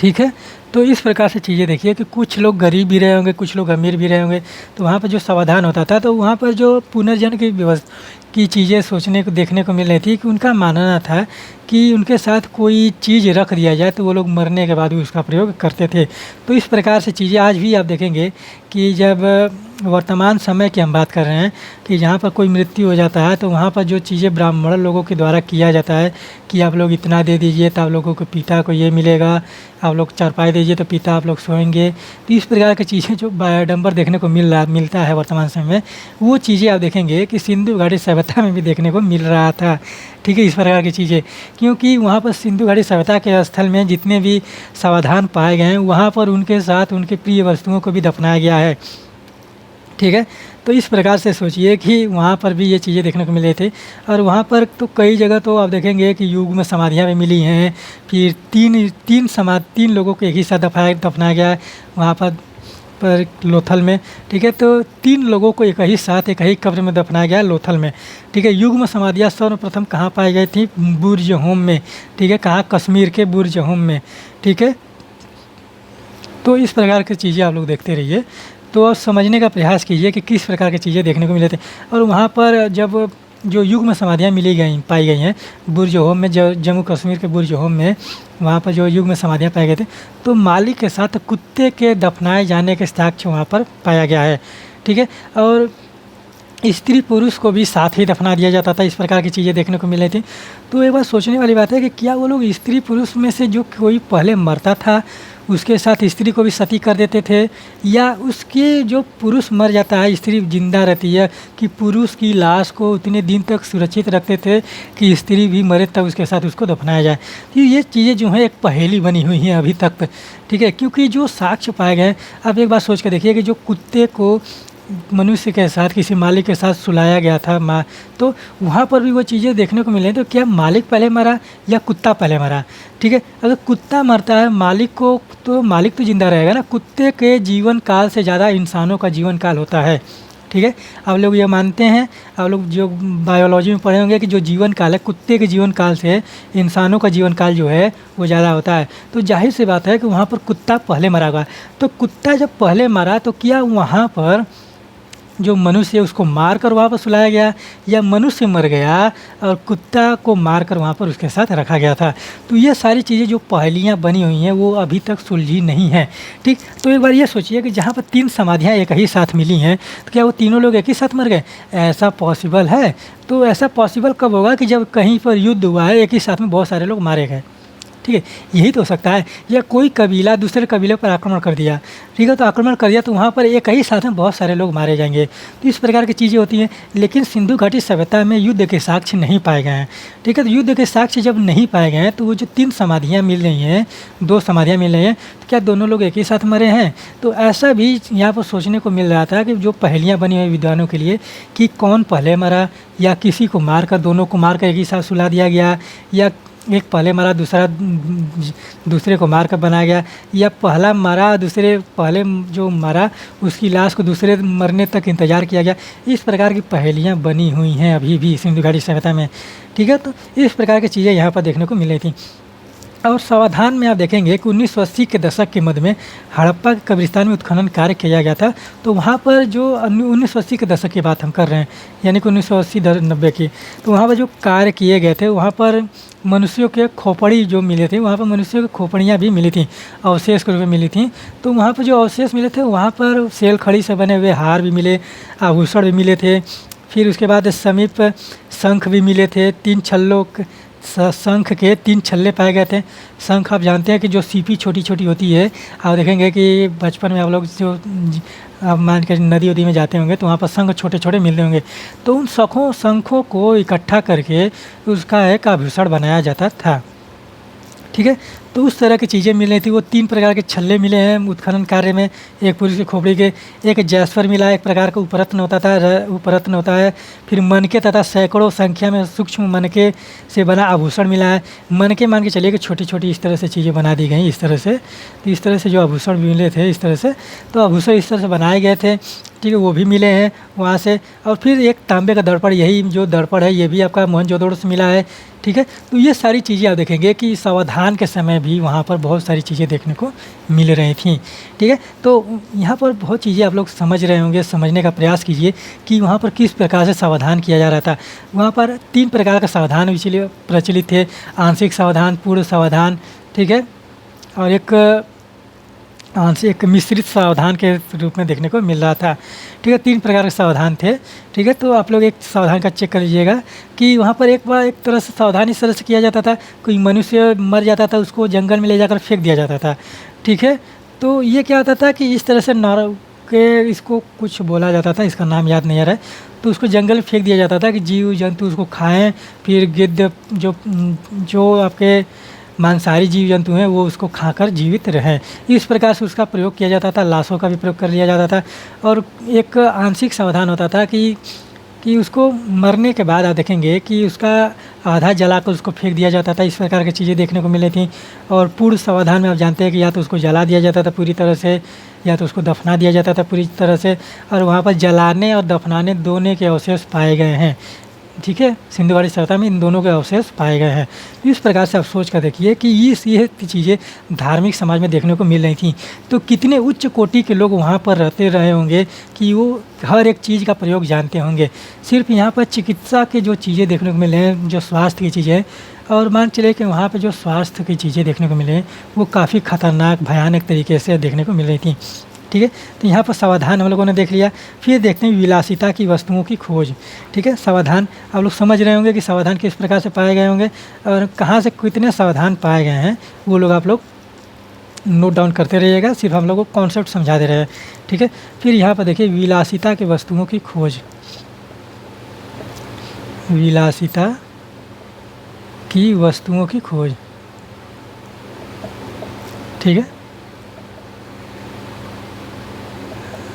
ठीक है। तो इस प्रकार से चीज़ें देखिए कि कुछ लोग गरीब भी रहे होंगे, कुछ लोग अमीर भी रहे होंगे, तो वहाँ पर जो समाधान होता था तो वहाँ पर जो पुनर्जन्म की व्यवस्था की चीज़ें सोचने को देखने को मिल रही थी कि उनका मानना था कि उनके साथ कोई चीज़ रख दिया जाए तो वो लोग मरने के बाद भी उसका प्रयोग करते थे। तो इस प्रकार से चीज़ें आज भी आप देखेंगे कि जब वर्तमान समय की हम बात कर रहे हैं कि जहाँ पर कोई मृत्यु हो जाता है तो वहाँ पर जो चीज़ें ब्राह्मण लोगों के द्वारा किया जाता है कि आप लोग इतना दे दीजिए तो आप लोगों को पिता को ये मिलेगा, आप लोग चारपाई दीजिए तो पिता आप लोग सोएंगे। तो इस प्रकार की चीज़ें जो बायोडंबर देखने को मिलता है वर्तमान समय में, वो चीज़ें आप देखेंगे कि सिंधु घाटी सभ्यता में भी देखने को मिल रहा था। ठीक है। इस प्रकार की चीज़ें, क्योंकि वहाँ पर सिंधु घाटी सभ्यता के स्थल में जितने भी समाधान पाए गए हैं वहाँ पर उनके साथ उनके प्रिय वस्तुओं को भी दफनाया गया है। ठीक है। तो इस प्रकार से सोचिए कि वहाँ पर भी ये चीज़ें देखने को मिले थे। और वहाँ पर तो कई जगह तो आप देखेंगे कि युग में समाधियाँ भी मिली हैं। फिर तीन लोगों को एक ही साथ दफनाया गया है वहाँ पर लोथल में। ठीक है। तो 3 लोगों को एक ही कब्र में दफनाया गया लोथल में। ठीक है। युग में समाधियाँ सर्वप्रथम कहाँ पाई गई थी? बुर्ज होम में। ठीक है। कहाँ? कश्मीर के बुर्ज होम में। ठीक है। तो इस प्रकार की चीज़ें आप लोग देखते रहिए, तो आप समझने का प्रयास कीजिए कि किस प्रकार की चीज़ें देखने को मिले थे। और वहाँ पर जब जो युग में समाधियाँ पाई गई हैं बुर्ज होम में, जम्मू कश्मीर के बुर्ज होम में, वहाँ पर जो युग में समाधियाँ पाए गए थे, तो मालिक के साथ कुत्ते के दफनाए जाने के साक्ष्य वहाँ पर पाया गया है। ठीक है। और स्त्री पुरुष को भी साथ ही दफना दिया जाता था, इस प्रकार की चीज़ें देखने को मिल रही थी। तो एक बात सोचने वाली बात है कि क्या वो लोग स्त्री पुरुष में से जो कोई पहले मरता था उसके साथ स्त्री को भी सती कर देते थे, या उसके जो पुरुष मर जाता है स्त्री जिंदा रहती है कि पुरुष की लाश को उतने दिन तक सुरक्षित रखते थे कि स्त्री भी मरे तब उसके साथ उसको दफनाया जाए। तो ये चीज़ें जो है एक पहेली बनी हुई हैं अभी तक, ठीक है, क्योंकि जो साक्ष्य पाए गए। अब एक बात सोच कर देखिए कि जो कुत्ते को मनुष्य के साथ किसी मालिक के साथ सुलाया गया था माँ, तो वहाँ पर भी वो चीज़ें देखने को मिले। तो क्या मालिक पहले मरा या कुत्ता पहले मरा? ठीक है, अगर कुत्ता मरता है मालिक को, तो मालिक तो ज़िंदा रहेगा ना। कुत्ते के जीवन काल से ज़्यादा इंसानों का जीवन काल होता है, ठीक है। आप लोग ये मानते हैं, आप लोग जो बायोलॉजी में पढ़े होंगे कि जो जीवन काल है कुत्ते के जीवन काल से इंसानों का जीवन काल जो है वो ज़्यादा होता है। तो जाहिर सी बात है कि वहाँ पर कुत्ता पहले मरा होगा। तो कुत्ता जब पहले मरा तो क्या वहाँ पर जो मनुष्य है उसको मार कर वहाँ पर सुलाया गया, या मनुष्य मर गया और कुत्ता को मार कर वहाँ पर उसके साथ रखा गया था? तो ये सारी चीज़ें जो पहेलियाँ बनी हुई हैं वो अभी तक सुलझी नहीं है, ठीक। तो एक बार ये सोचिए कि जहाँ पर 3 समाधियाँ एक ही साथ मिली हैं तो क्या वो तीनों लोग एक ही साथ मर गए? ऐसा पॉसिबल है? तो ऐसा पॉसिबल कब होगा कि जब कहीं पर युद्ध हुआ है, एक ही साथ में बहुत सारे लोग मारे गए, ठीक है, यही तो हो सकता है। या कोई कबीला दूसरे कबीले पर आक्रमण कर दिया, ठीक है, तो आक्रमण कर दिया तो वहाँ पर एक ही साथ में बहुत सारे लोग मारे जाएंगे। तो इस प्रकार की चीज़ें होती हैं। लेकिन सिंधु घाटी सभ्यता में युद्ध के साक्ष्य नहीं पाए गए हैं, ठीक है। तो युद्ध के साक्ष्य जब नहीं पाए गए हैं तो वो जो 3 समाधियाँ मिल रही हैं, 2 समाधियाँ मिल रही हैं, तो क्या दोनों लोग एक ही साथ मरे हैं? तो ऐसा भी यहाँ पर सोचने को मिल रहा था कि जो पहेलियाँ बनी हुई विद्वानों के लिए कि कौन पहले मरा, या किसी को मारकर दोनों को मारकर एक ही साथ सुला दिया गया, या एक पहले मरा दूसरे को मार कर बनाया गया, या पहला मरा दूसरे पहले जो मरा उसकी लाश को दूसरे मरने तक इंतज़ार किया गया। इस प्रकार की पहेलियाँ बनी हुई हैं अभी भी सिंधु घाटी सभ्यता में, ठीक है। तो इस प्रकार की चीज़ें यहाँ पर देखने को मिली थी। और सावधान में आप देखेंगे कि 1980 के दशक के मध्य में हड़प्पा के कब्रिस्तान में उत्खनन कार्य किया गया था। तो वहाँ पर जो 1980 के दशक की बात हम कर रहे हैं, यानी कि 1980-90 की, तो वहाँ पर जो कार्य किए गए थे वहाँ पर मनुष्यों के खोपड़ी जो मिले थे, वहाँ पर मनुष्यों की खोपड़ियाँ भी मिली थी, अवशेष के रूप में मिली थी। तो वहाँ पर जो अवशेष मिले थे वहाँ पर सेल खड़ी से बने हुए हार भी मिले, आभूषण भी मिले थे। फिर उसके बाद समीप शंख भी मिले थे, 3 छल्लों शंख के 3 छल्ले पाए गए थे। शंख आप जानते हैं कि जो सीपी छोटी छोटी होती है, आप देखेंगे कि बचपन में आप लोग जो आप मान के नदी वदी में जाते होंगे तो वहाँ पर शंख छोटे छोटे मिलते होंगे। तो उन शंखों को इकट्ठा करके उसका एक आभूषण बनाया जाता था, ठीक है। तो उस तरह की चीज़ें मिल रही थी। वो 3 प्रकार के छल्ले मिले हैं उत्खनन कार्य में, एक पुरुष की खोपड़ी के, एक जैस्पर मिला, एक प्रकार का उपरत्न होता था, उपरत्न होता है, फिर मनके तथा सैकड़ों संख्या में सूक्ष्म मनके से बना आभूषण मिला है। मनके मान के चलिए कि छोटी छोटी इस तरह से चीज़ें बना दी गई इस तरह से। तो इस तरह से जो आभूषण मिले थे इस तरह से, तो आभूषण इस तरह से बनाए गए थे, ठीक है, वो भी मिले हैं वहाँ से। और फिर एक तांबे का दर्पण, यही जो दर्पण है ये भी आपका मोहनजोदड़ो से मिला है, ठीक है। तो ये सारी चीज़ें आप देखेंगे कि सावधान के समय भी वहाँ पर बहुत सारी चीज़ें देखने को मिल रही थी, ठीक है। तो यहाँ पर बहुत चीज़ें आप लोग समझ रहे होंगे, समझने का प्रयास कीजिए कि वहाँ पर किस प्रकार से सावधान किया जा रहा था। वहाँ पर 3 प्रकार का सावधान प्रचलित थे, आंशिक सावधान, पूर्ण सावधान, ठीक है, और एक मिश्रित सावधान के रूप में देखने को मिल रहा था, ठीक है। 3 प्रकार के सावधान थे, ठीक है। तो आप लोग एक सावधान का चेक कर लीजिएगा कि वहाँ पर एक तरह से सावधान इस तरह से किया जाता था, कोई मनुष्य मर जाता था उसको जंगल में ले जाकर फेंक दिया जाता था, ठीक है। तो ये क्या होता था कि इस तरह से इसको कुछ बोला जाता था, इसका नाम याद नहीं आ रहा है। तो उसको जंगल में फेंक दिया जाता था कि जीव जंतु उसको खाएँ, फिर गिद्ध जो आपके मांसाहारी जीव जंतु हैं वो उसको खाकर जीवित रहें। इस प्रकार से उसका प्रयोग किया जाता था, लाशों का भी प्रयोग कर लिया जाता था। और एक आंशिक सावधान होता था कि उसको मरने के बाद आप देखेंगे कि उसका आधा जलाकर उसको फेंक दिया जाता था। इस प्रकार की चीज़ें देखने को मिली थी। और पूर्ण सावधान में आप जानते हैं कि या तो उसको जला दिया जाता था पूरी तरह से, या तो उसको दफना दिया जाता था पूरी तरह से। और वहाँ पर जलाने और दफनाने दोनों के अवशेष पाए गए हैं, ठीक है। सिंधु घाटी सभ्यता में इन दोनों के अवशेष पाए गए हैं। इस प्रकार से आप सोच कर देखिए कि ये चीज़ें धार्मिक समाज में देखने को मिल रही थी। तो कितने उच्च कोटि के लोग वहाँ पर रहते रहे होंगे कि वो हर एक चीज़ का प्रयोग जानते होंगे। सिर्फ यहाँ पर चिकित्सा के जो चीज़ें देखने को मिले हैं, जो स्वास्थ्य की चीज़ें, और मान चले कि वहाँ पर जो स्वास्थ्य की चीज़ें देखने को मिले वो काफ़ी खतरनाक भयानक तरीके से देखने को मिल रही थी, ठीक है। तो यहाँ पर सावधान हम लोगों ने देख लिया। फिर देखते हैं विलासिता की वस्तुओं की खोज, ठीक है। सावधान आप लोग समझ रहे होंगे कि सावधान किस प्रकार से पाए गए होंगे और कहाँ से कितने सावधान पाए गए हैं, वो लोग आप लोग नोट डाउन करते रहिएगा, सिर्फ हम लोग को कॉन्सेप्ट समझा दे रहे हैं, ठीक है। फिर यहाँ पर देखिए विलासिता की वस्तुओं की खोज, विलासिता की वस्तुओं की खोज, ठीक है,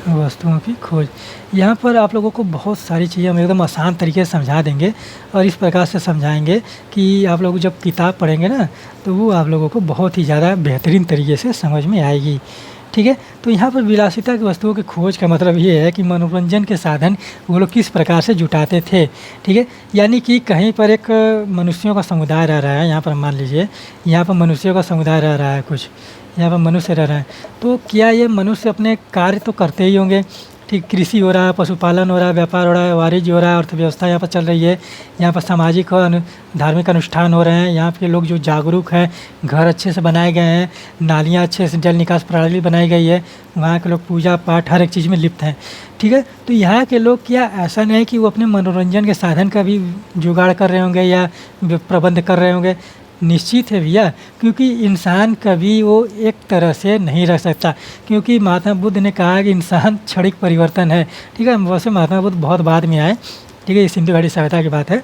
वस्तुओं की खोज। यहाँ पर आप लोगों को बहुत सारी चीज़ें हम एकदम आसान तरीके से समझा देंगे और इस प्रकार से समझाएंगे कि आप लोग जब किताब पढ़ेंगे ना तो वो आप लोगों को बहुत ही ज़्यादा बेहतरीन तरीके से समझ में आएगी, ठीक है। तो यहाँ पर विलासिता की वस्तुओं की खोज का मतलब ये है कि मनोरंजन के साधन वो लोग किस प्रकार से जुटाते थे, ठीक है। यानी कि कहीं पर एक मनुष्यों का समुदाय रह रहा है, यहाँ पर मान लीजिए यहाँ पर मनुष्यों का समुदाय रह रहा है, कुछ यहाँ पर मनुष्य रह रहे हैं, तो क्या ये मनुष्य अपने कार्य तो करते ही होंगे, ठीक। कृषि हो रहा है, पशुपालन हो रहा है, व्यापार हो रहा है, वाणिज्य हो रहा है, अर्थव्यवस्था यहाँ पर चल रही है, यहाँ पर सामाजिक और धार्मिक अनुष्ठान हो रहे हैं, यहाँ के लोग जो जागरूक हैं, घर अच्छे से बनाए गए हैं, नालियाँ अच्छे से, जल निकास प्रणाली बनाई गई है, वहाँ के लोग पूजा पाठ हर एक चीज़ में लिप्त हैं, ठीक है। तो यहाँ के लोग क्या ऐसा नहीं कि वो अपने मनोरंजन के साधन का भी जुगाड़ कर रहे होंगे या प्रबंध कर रहे होंगे, निश्चित है भैया, क्योंकि इंसान कभी वो एक तरह से नहीं रह सकता, क्योंकि महात्मा बुद्ध ने कहा कि इंसान क्षणिक परिवर्तन है, ठीक है। वैसे महात्मा बुद्ध बहुत बाद में आए, ठीक है, ये सिंधु घाटी सभ्यता की बात है।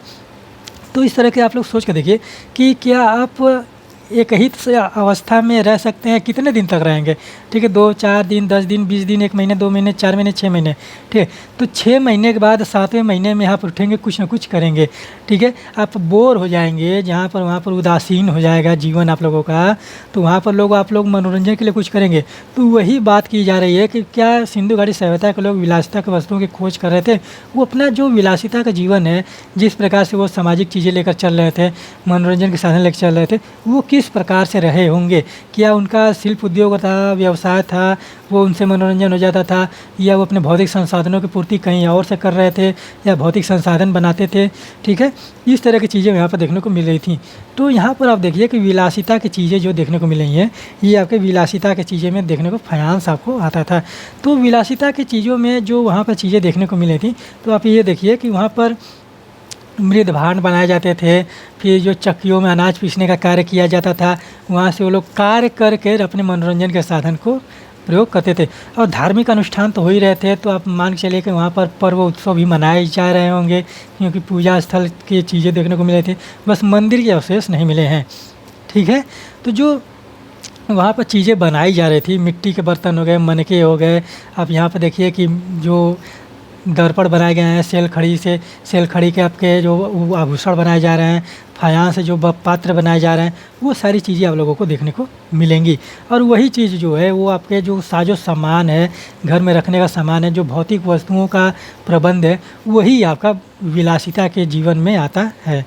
तो इस तरह के आप लोग सोच के देखिए कि क्या आप एक ही अवस्था में रह सकते हैं, कितने दिन तक रहेंगे, ठीक है। 2 4 दिन, 10 दिन, 20 दिन, 1 महीने, 2 महीने, 4 महीने, 6 महीने, ठीक है। तो 6 महीने के बाद 7वें महीने में आप उठेंगे, कुछ ना कुछ करेंगे, ठीक है। आप बोर हो जाएंगे, जहाँ पर वहाँ पर उदासीन हो जाएगा जीवन आप लोगों का, तो वहाँ पर आप लोग मनोरंजन के लिए कुछ करेंगे। तो वही बात की जा रही है कि क्या सिंधु घाटी सभ्यता के लोग विलासिता की वस्तुओं की खोज कर रहे थे, वो अपना जो विलासिता का जीवन है, जिस प्रकार से वो सामाजिक चीज़ें लेकर चल रहे थे, मनोरंजन के साधन लेकर चल रहे थे, वो किस प्रकार से रहे होंगे। क्या उनका शिल्प उद्योग था, व्यवसाय था, वो उनसे मनोरंजन हो जाता था, या वो अपने भौतिक संसाधनों की पूर्ति कहीं और से कर रहे थे, या भौतिक संसाधन बनाते थे, ठीक है। इस तरह की चीज़ें यहाँ पर देखने को मिल रही थी। तो यहाँ पर आप देखिए कि विलासिता की चीज़ें जो देखने को मिल रही हैं, ये आपके विलासिता की चीज़ें में देखने को फायांस आपको आता था। तो विलासिता की चीज़ों में जो वहाँ पर चीज़ें देखने को मिली थी, तो आप ये देखिए कि वहाँ पर मृद भांड बनाए जाते थे, फिर जो चक्कियों में अनाज पीसने का कार्य किया जाता था, वहाँ से वो लोग कार्य करके अपने मनोरंजन के साधन को प्रयोग करते थे। और धार्मिक अनुष्ठान तो हो ही रहे थे, तो आप मान के चलिए कि वहाँ पर पर्व उत्सव भी मनाए जा रहे होंगे, क्योंकि पूजा स्थल की चीज़ें देखने को मिले थे, बस मंदिर के अवशेष नहीं मिले हैं, ठीक है। तो जो वहाँ पर चीज़ें बनाई जा रही थी, मिट्टी के बर्तन हो गए, मनके हो गए, आप यहाँ पर देखिए कि जो दर्पण बनाए गए हैं, सेल खड़ी के आपके जो आभूषण बनाए जा रहे हैं, फायांस से जो पात्र बनाए जा रहे हैं, वो सारी चीज़ें आप लोगों को देखने को मिलेंगी। और वही चीज़ जो है वो आपके जो साजो सामान है, घर में रखने का सामान है, जो भौतिक वस्तुओं का प्रबंध है, वही आपका विलासिता के जीवन में आता है,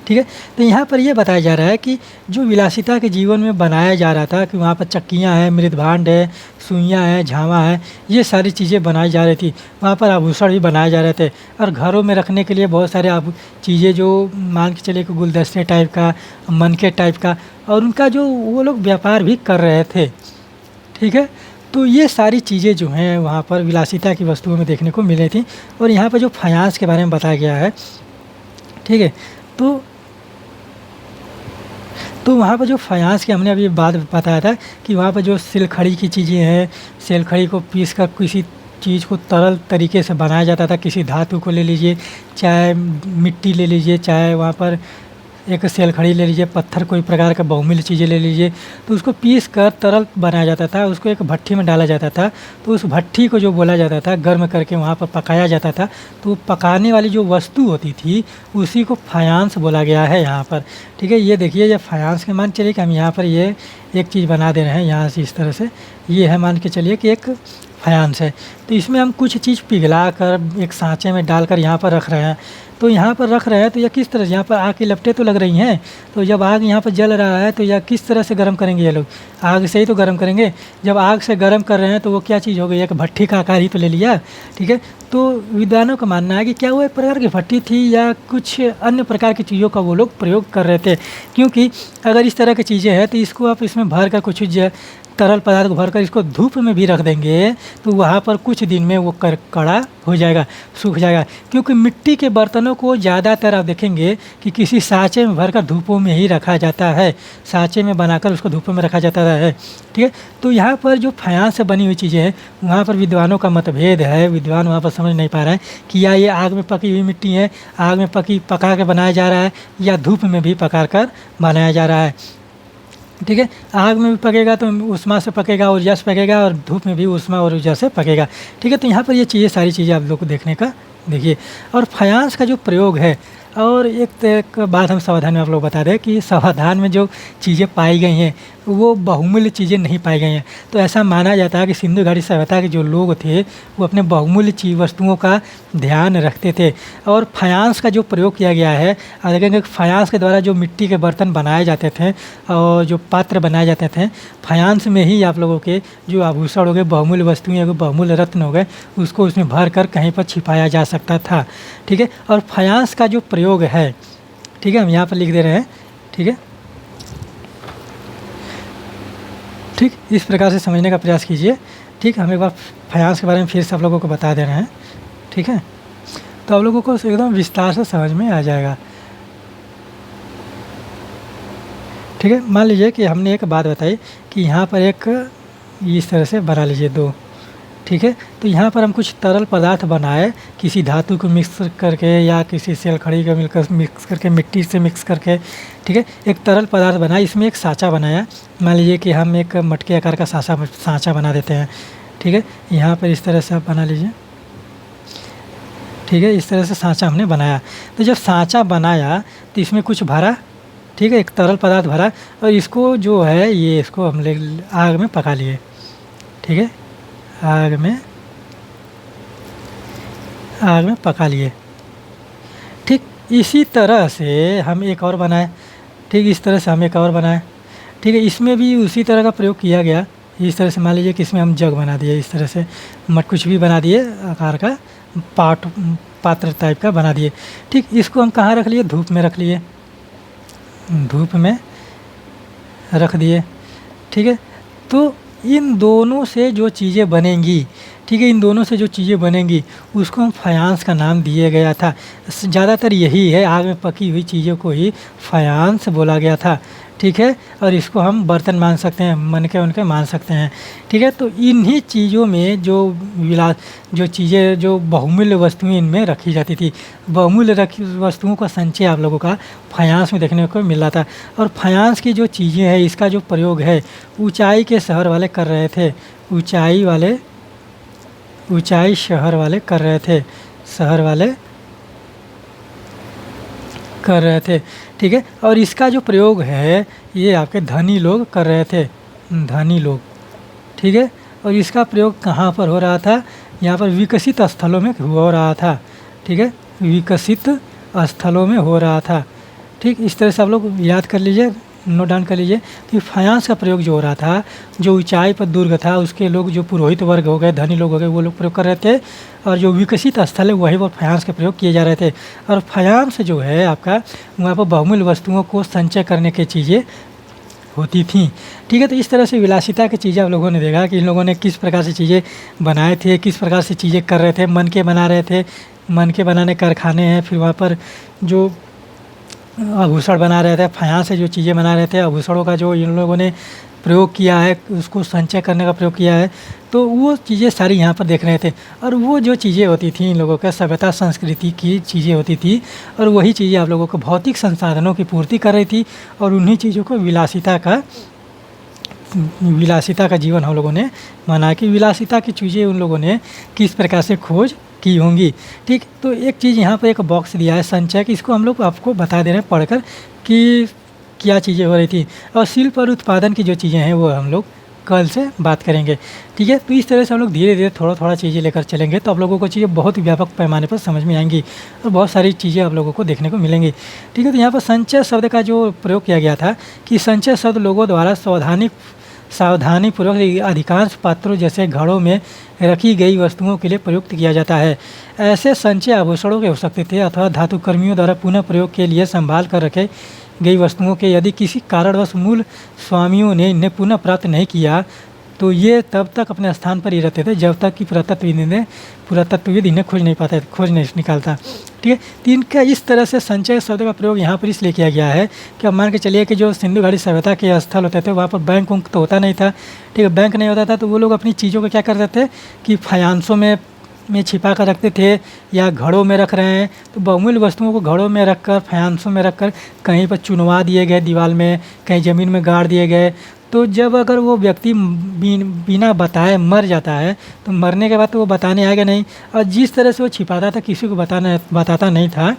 ठीक है। तो यहाँ पर ये बताया जा रहा है कि जो विलासिता के जीवन में बनाया जा रहा था कि वहाँ पर चक्कियाँ हैं, मृद भांड है, सुइयाँ हैं, झावा है, ये सारी चीज़ें बनाई जा रही थी। वहाँ पर आभूषण भी बनाए जा रहे थे, और घरों में रखने के लिए बहुत सारे चीज़ें जो मान के चलिए कि गुलदस्ते टाइप का, मनके टाइप का, और उनका जो वो लोग व्यापार भी कर रहे थे, ठीक है। तो ये सारी चीज़ें जो हैं वहाँ पर विलासिता की वस्तुओं में देखने को मिली थी। और यहाँ पर जो फायांस के बारे में बताया गया है, ठीक है, तो वहाँ पर जो फायांस की हमने अभी बात बताया था कि वहाँ पर जो सिलखड़ी की चीज़ें हैं, सिलखड़ी को पीस कर किसी चीज़ को तरल तरीके से बनाया जाता था, किसी धातु को ले लीजिए, चाहे मिट्टी ले लीजिए, चाहे वहाँ पर एक सिलखड़ी ले लीजिए, पत्थर कोई प्रकार का बहुमूल्य चीज़ें ले लीजिए, तो उसको पीस कर तरल बनाया जाता था, उसको एक भट्ठी में डाला जाता था। तो उस भट्ठी को जो बोला जाता था, गर्म करके वहाँ पर पकाया जाता था, तो पकाने वाली जो वस्तु होती थी उसी को फायांस बोला गया है यहाँ पर, ठीक है। ये देखिए, ये फायांस के मान चलिए कि हम यहाँ पर ये एक चीज़ बना दे रहे हैं यहाँ से, इस तरह से ये है, मान के चलिए कि एक फायांस है। तो इसमें हम कुछ चीज़ पिघला कर एक सांचे में डालकर यहाँ पर रख रहे हैं। तो यहाँ पर रख रहे हैं तो यह किस तरह से, यहाँ पर आग की लपटें तो लग रही हैं, तो जब आग यहाँ पर जल रहा है तो यह किस तरह से गर्म करेंगे, ये लोग आग से ही तो गर्म करेंगे। जब आग से गर्म कर रहे हैं तो वो क्या चीज़ हो गई, एक भट्ठी का आकार ही तो ले लिया, ठीक है। तो विद्वानों का मानना है कि क्या वो एक प्रकार की भट्टी थी या कुछ अन्य प्रकार की चीज़ों का वो लोग प्रयोग कर रहे थे, क्योंकि अगर इस तरह की चीज़ें हैं तो इसको आप इसमें भर कर तरल पदार्थ को भरकर इसको धूप में भी रख देंगे तो वहाँ पर कुछ दिन में वो कड़ा हो जाएगा, सूख जाएगा। क्योंकि मिट्टी के बर्तनों को ज़्यादातर आप देखेंगे कि किसी साँचे में भरकर धूपों में ही रखा जाता है, साँचे में बनाकर उसको धूपों में रखा जाता है। ठीक है, तो यहाँ पर जो फायांस से बनी हुई चीज़ें हैं वहाँ पर विद्वानों का मतभेद है। विद्वान वहाँ पर समझ नहीं पा रहे हैं कि या ये आग में पकी हुई मिट्टी है, आग में पका के बनाया जा रहा है, या धूप में भी पका कर बनाया जा रहा है। ठीक है, आग में भी पकेगा तो ऊष्मा से पकेगा, ऊर्जा से पकेगा, और धूप में भी ऊष्मा और ऊर्जा से पकेगा। ठीक है, तो यहाँ पर ये चीज़ें, सारी चीज़ें आप लोग को देखने का देखिए। और फायांस का जो प्रयोग है, और एक बात हम सावधान में आप लोग बता दें कि सावधान में जो चीज़ें पाई गई हैं वो बहुमूल्य चीज़ें नहीं पाई गई हैं। तो ऐसा माना जाता है कि सिंधु घाटी सभ्यता के जो लोग थे वो अपने बहुमूल्य चीज़ वस्तुओं का ध्यान रखते थे। और फायांस का जो प्रयोग किया गया है, देखेंगे फायांस के द्वारा जो मिट्टी के बर्तन बनाए जाते थे और जो पात्र बनाए जाते थे, फायांस में ही आप लोगों के जो आभूषण हो गए, बहुमूल्य वस्तुएँ हो गए, बहुमूल्य रत्न हो गए, उसको उसमें भर कर कहीं पर छिपाया जा सकता था। ठीक है, और फायांस का जो प्रयोग है, ठीक है, हम यहाँ पर लिख दे रहे हैं। ठीक है, ठीक, इस प्रकार से समझने का प्रयास कीजिए। ठीक, हम एक बार फायांस के बारे में फिर से आप लोगों को बता दे रहे हैं। ठीक है, तो आप लोगों को एकदम विस्तार से समझ में आ जाएगा। ठीक है, मान लीजिए कि हमने एक बात बताई कि यहाँ पर एक इस तरह से बना लीजिए दो। ठीक है, तो यहाँ पर हम कुछ तरल पदार्थ बनाए, किसी धातु को मिक्स करके या किसी सेल खड़ी को मिक्स करके, मिट्टी से मिक्स करके। ठीक है, एक तरल पदार्थ बनाया, इसमें एक साँचा बनाया। मान लीजिए कि हम एक मटके आकार का साँचा बना देते हैं। ठीक है, यहाँ पर इस तरह से आप बना लीजिए। ठीक है, इस तरह से साँचा हमने बनाया। तो जब साँचा बनाया तो इसमें कुछ भरा, ठीक है, एक तरल पदार्थ भरा, और इसको जो है ये इसको हम आग में पका लिए। ठीक है, आग में पका लिए। ठीक, इसी तरह से हम एक और बनाए। ठीक, इस तरह से हम एक और बनाए। ठीक है, इसमें भी उसी तरह का प्रयोग किया गया। इस तरह से मान लीजिए कि इसमें हम जग बना दिए, इस तरह से कुछ भी बना दिए, आकार का पात्र टाइप का बना दिए। ठीक, इसको हम कहाँ रख लिए? धूप में रख लिए, धूप में रख दिए। ठीक है, तो इन दोनों से जो चीज़ें बनेंगी, ठीक है, इन दोनों से जो चीज़ें बनेंगी उसको हम फायांस का नाम दिया गया था। ज़्यादातर यही है, आग में पकी हुई चीज़ों को ही फायांस बोला गया था। ठीक है, और इसको हम बर्तन मान सकते हैं, मनके उनके मान सकते हैं। ठीक है, तो इन्हीं चीज़ों में जो चीज़ें, जो बहुमूल्य वस्तुएं इनमें रखी जाती थी, बहुमूल्य वस्तुओं का संचय आप लोगों का फायांस में देखने को मिल रहा था। और फायांस की जो चीज़ें हैं, इसका जो प्रयोग है ऊंचाई के शहर वाले कर रहे थे, ऊंचाई शहर वाले कर रहे थे, शहर वाले कर रहे थे। ठीक है, और इसका जो प्रयोग है ये आपके धनी लोग कर रहे थे, धनी लोग। ठीक है, और इसका प्रयोग कहाँ पर हो रहा था? यहाँ पर विकसित स्थलों में हो रहा था। ठीक है, विकसित स्थलों में हो रहा था। ठीक, इस तरह से आप लोग याद कर लीजिए, नोट डाउन कर लीजिए कि फायांस का प्रयोग जो हो रहा था, जो ऊंचाई पर दुर्ग था उसके लोग, जो पुरोहित वर्ग हो गए, धनी लोग हो गए, वो लोग प्रयोग कर रहे थे। और जो विकसित स्थल है वही वो फायांस के प्रयोग किए जा रहे थे। और फायांस जो है आपका, वहाँ पर बहुमूल्य वस्तुओं को संचय करने की चीज़ें होती थी। ठीक है, तो इस तरह से विलासिता की चीज़ें आप लोगों ने देखा कि इन लोगों ने किस प्रकार से चीज़ें बनाए थे, किस प्रकार से चीज़ें कर रहे थे। मन के बना रहे थे, मन के बनाने कारखाने हैं, फिर वहाँ पर जो आभूषण बना रहे थे, फायांस से जो चीज़ें बना रहे थे, आभूषणों का जो इन लोगों ने प्रयोग किया है, उसको संचय करने का प्रयोग किया है, तो वो चीज़ें सारी यहाँ पर देख रहे थे। और वो जो चीज़ें होती थी इन लोगों का सभ्यता संस्कृति की चीज़ें होती थी, और वही चीज़ें आप लोगों को भौतिक संसाधनों की पूर्ति कर रही थी। और उन्हीं चीज़ों को विलासिता का जीवन हम लोगों ने माना कि विलासिता की चीज़ें उन लोगों ने किस प्रकार से खोज की होंगी। ठीक, तो एक चीज़ यहाँ पर एक बॉक्स दिया है संचय की, इसको हम लोग आपको बता दे रहे हैं पढ़कर कि क्या चीज़ें हो रही थी। और शिल्प और उत्पादन की जो चीज़ें हैं वो हम लोग कल से बात करेंगे। ठीक है, तो इस तरह से हम लोग धीरे धीरे थोड़ा थोड़ा चीज़ें लेकर चलेंगे, तो आप लोगों को चीज़ें बहुत व्यापक पैमाने पर समझ में आएंगी और बहुत सारी चीज़ें आप लोगों को देखने को मिलेंगी। ठीक है, तो यहाँ पर संचय शब्द का जो प्रयोग किया गया था कि संचय शब्द लोगों द्वारा सावधानीपूर्वक अधिकांश पात्रों जैसे घड़ों में रखी गई वस्तुओं के लिए प्रयुक्त किया जाता है। ऐसे संचय आभूषणों के हो सकते थे अथवा धातु कर्मियों द्वारा पुनः प्रयोग के लिए संभाल कर रखे गई वस्तुओं के यदि किसी कारणवश मूल स्वामियों ने इन्हें पुनः प्राप्त नहीं किया तो ये तब तक अपने स्थान पर ही रहते थे जब तक कि पुरातत्वविद इन्हें खोज नहीं निकालता। ठीक है, तो इनका इस तरह से संचय शब्द का प्रयोग यहाँ पर इसलिए किया गया है कि अब मान के चलिए कि जो सिंधु घाटी सभ्यता के स्थल होते थे वहाँ पर बैंक उंक तो होता नहीं था। ठीक है, बैंक नहीं होता था तो वो लोग अपनी चीज़ों को क्या करते थे कि फायांसों में छिपा कर रखते थे या घड़ों में रख रहे हैं तो बहुमूल्य वस्तुओं को घड़ों में रख कर फायांसों में रख कर कहीं पर चुनवा दिए गए दीवार में, कहीं ज़मीन में गाड़ दिए गए। तो जब अगर वो व्यक्ति बिना बताए मर जाता है तो मरने के बाद तो वो बताने आएगा नहीं, और जिस तरह से वो छिपाता था किसी को बताता नहीं था।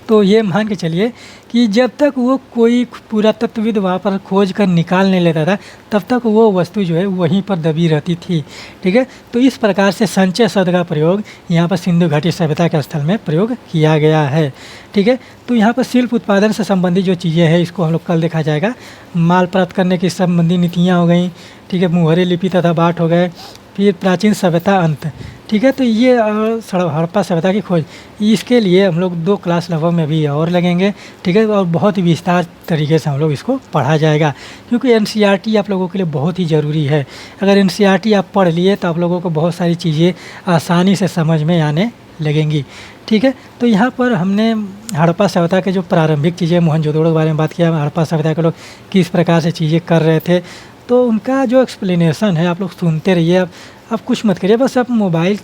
तो ये मान के चलिए कि जब तक वो कोई पुरातत्वविद वहाँ पर खोज कर निकाल नहीं लेता था तब तक वो वस्तु जो है वहीं पर दबी रहती थी। ठीक है, तो इस प्रकार से संचय शब्द का प्रयोग यहाँ पर सिंधु घाटी सभ्यता के स्थल में प्रयोग किया गया है। ठीक है, तो यहाँ पर शिल्प उत्पादन से संबंधित जो चीज़ें हैं इसको हम लोग कल देखा जाएगा। माल प्राप्त करने की संबंधी नीतियाँ हो गई। ठीक है, मुहरे लिपि तथा बाट हो गए। फिर प्राचीन सभ्यता अंत। ठीक है, तो ये हड़प्पा सभ्यता की खोज, इसके लिए हम लोग 2 क्लास लगभग में भी और लगेंगे। ठीक है, और बहुत ही विस्तार तरीके से हम लोग इसको पढ़ा जाएगा क्योंकि एनसीईआरटी आप लोगों के लिए बहुत ही ज़रूरी है। अगर एनसीईआरटी आप पढ़ लिए तो आप लोगों को बहुत सारी चीज़ें आसानी से समझ में आने लगेंगी। ठीक है, तो यहाँ पर हमने हड़प्पा सभ्यता के जो प्रारंभिक चीज़ें मोहनजोदड़ो के बारे में बात किया। हड़प्पा सभ्यता के लोग किस प्रकार से चीज़ें कर रहे थे तो उनका जो एक्सप्लेनेशन है आप लोग सुनते रहिए। अब कुछ मत करिए, बस आप मोबाइल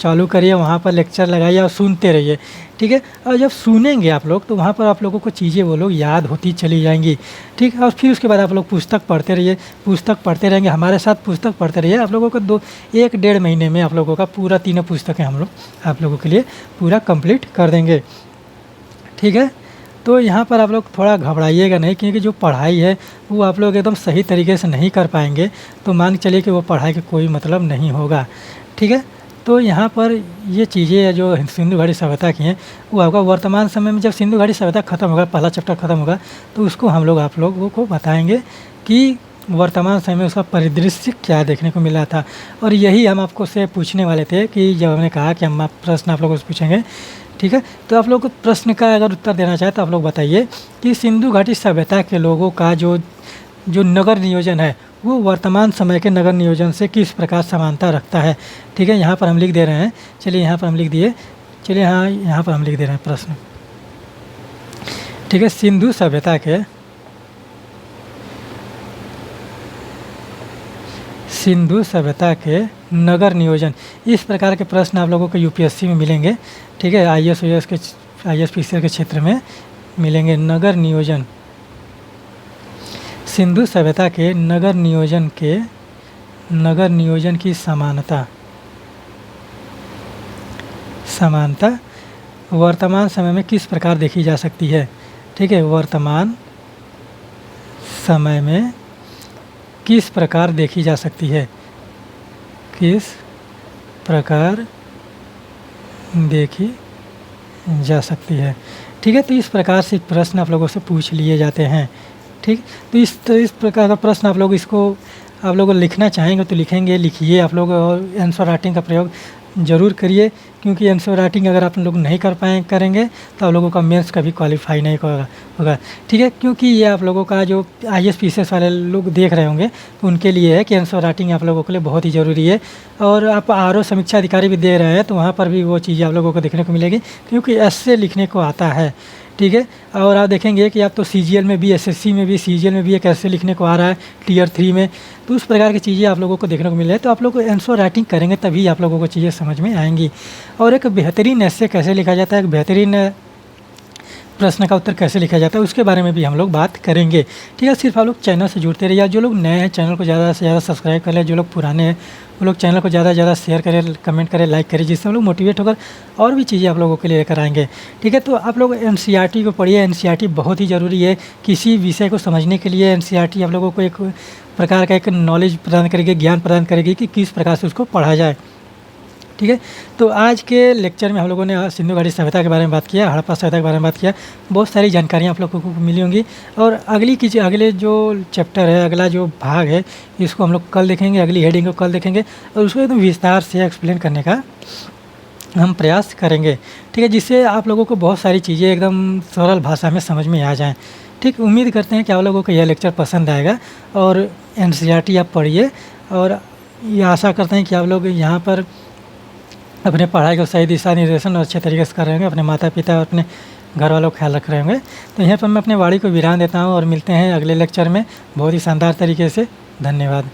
चालू करिए, वहाँ पर लेक्चर लगाइए और सुनते रहिए। ठीक है, और जब सुनेंगे आप लोग तो वहाँ पर आप लोगों को चीज़ें वो लोग याद होती चली जाएंगी। ठीक है, और फिर उसके बाद आप लोग पुस्तक पढ़ते रहिए, पुस्तक पढ़ते रहेंगे हमारे साथ, पुस्तक पढ़ते रहिए। आप लोगों को 1-1.5 महीने में आप लोगों का पूरा 3 पुस्तकें हम लोग आप लोगों के लिए पूरा कंप्लीट कर देंगे। ठीक है, तो यहाँ पर आप लोग थोड़ा घबराइएगा नहीं क्योंकि जो पढ़ाई है वो आप लोग एकदम सही तरीके से नहीं कर पाएंगे तो मान के चलिए कि वो पढ़ाई का कोई मतलब नहीं होगा। ठीक है, तो यहाँ पर ये चीज़ें जो सिंधु घाटी सभ्यता की हैं वो आपका वर्तमान समय में जब सिंधु घाटी सभ्यता ख़त्म होगा, पहला चैप्टर ख़त्म होगा तो उसको हम लोग आप लोगों को बताएंगे कि वर्तमान समय में उसका परिदृश्य क्या देखने को मिला था। और यही हम आपको से पूछने वाले थे कि जब हमने कहा कि हम प्रश्न आप लोगों से पूछेंगे। ठीक है, तो आप लोग प्रश्न का अगर उत्तर देना चाहें तो आप लोग बताइए कि सिंधु घाटी सभ्यता के लोगों का जो नगर नियोजन है वो वर्तमान समय के नगर नियोजन से किस प्रकार समानता रखता है। ठीक है, यहाँ पर हम लिख दे रहे हैं, चलिए यहाँ पर हम लिख दिए, चलिए हाँ यहाँ पर हम लिख दे रहे हैं प्रश्न। ठीक है, सिंधु सभ्यता के नगर नियोजन, इस प्रकार के प्रश्न आप लोगों को यूपीएससी में मिलेंगे। ठीक है, आईएएस-पीसीआर के क्षेत्र में मिलेंगे। नगर नियोजन, सिंधु सभ्यता के नगर नियोजन की समानता वर्तमान समय में किस प्रकार देखी जा सकती है। ठीक है, वर्तमान समय में किस प्रकार देखी जा सकती है, किस प्रकार देखी जा सकती है। ठीक है, तो इस प्रकार से प्रश्न आप लोगों से पूछ लिए जाते हैं। ठीक, तो इस प्रकार का प्रश्न आप लोग लिखना चाहेंगे तो लिखिए आप लोग, और आंसर राइटिंग का प्रयोग ज़रूर करिए क्योंकि आंसर राइटिंग अगर आप लोग नहीं करेंगे तो आप लोगों का मेंस कभी क्वालिफाई नहीं होगा। ठीक है, क्योंकि ये आप लोगों का जो आईएएस-पीसीएस वाले लोग देख रहे होंगे तो उनके लिए है कि आंसर राइटिंग आप लोगों के लिए बहुत ही ज़रूरी है। और आप आरओ समीक्षा अधिकारी भी दे रहे हैं तो वहाँ पर भी वो चीज़ें आप लोगों को देखने को मिलेगी क्योंकि ऐसे लिखने को आता है। ठीक है, और आप देखेंगे कि आप तो सीजीएल में भी, एसएससी में भी, सीजीएल में भी एक ऐसे लिखने को आ रहा है टियर 3 में, तो उस प्रकार की चीज़ें आप लोगों को देखने को मिल रही है। तो आप लोग आंसर राइटिंग करेंगे तभी आप लोगों को चीज़ें समझ में आएंगी। और एक बेहतरीन ऐसे कैसे लिखा जाता है, एक बेहतरीन प्रश्न का उत्तर कैसे लिखा जाता है उसके बारे में भी हम लोग बात करेंगे। ठीक है, सिर्फ आप लोग चैनल से जुड़ते रहिए। जो लोग नए हैं चैनल को ज़्यादा से ज़्यादा सब्सक्राइब कर लें, जो लोग पुराने हैं वो लोग चैनल को ज़्यादा से ज़्यादा शेयर करें, कमेंट करें, लाइक करें, जिससे हम लोग मोटिवेट होकर और भी चीज़ें आप लोगों के लिए लेकर आएंगे। ठीक है, तो आप लोग एनसीईआरटी को पढ़िए। एनसीईआरटी बहुत ही ज़रूरी है किसी विषय को समझने के लिए। एनसीईआरटी आप लोगों को एक प्रकार का एक नॉलेज प्रदान करेगी, ज्ञान प्रदान करेगी कि किस प्रकार से उसको पढ़ा जाए। ठीक है, तो आज के लेक्चर में हम लोगों ने सिंधु घाटी सभ्यता के बारे में बात किया, हड़प्पा सभ्यता के बारे में बात किया। बहुत सारी जानकारियाँ आप लोगों को मिली होंगी और अगले जो चैप्टर है, अगला जो भाग है इसको हम लोग कल देखेंगे, अगली हेडिंग को कल देखेंगे और उसको एकदम विस्तार से एक्सप्लेन करने का हम प्रयास करेंगे। ठीक है, जिससे आप लोगों को बहुत सारी चीज़ें एकदम सरल भाषा में समझ में आ जाएँ। ठीक, उम्मीद करते हैं कि आप लोगों को यह लेक्चर पसंद आएगा और एनसीईआरटी आप पढ़िए, और ये आशा करते हैं कि आप लोग यहाँ पर अपने पढ़ाई को सही दिशा निर्देशन और अच्छे तरीके से कर रहे होंगे, अपने माता पिता और अपने घर वालों का ख्याल रख रहे होंगे। तो यहाँ पर मैं अपने वाणी को विराम देता हूँ और मिलते हैं अगले लेक्चर में बहुत ही शानदार तरीके से। धन्यवाद।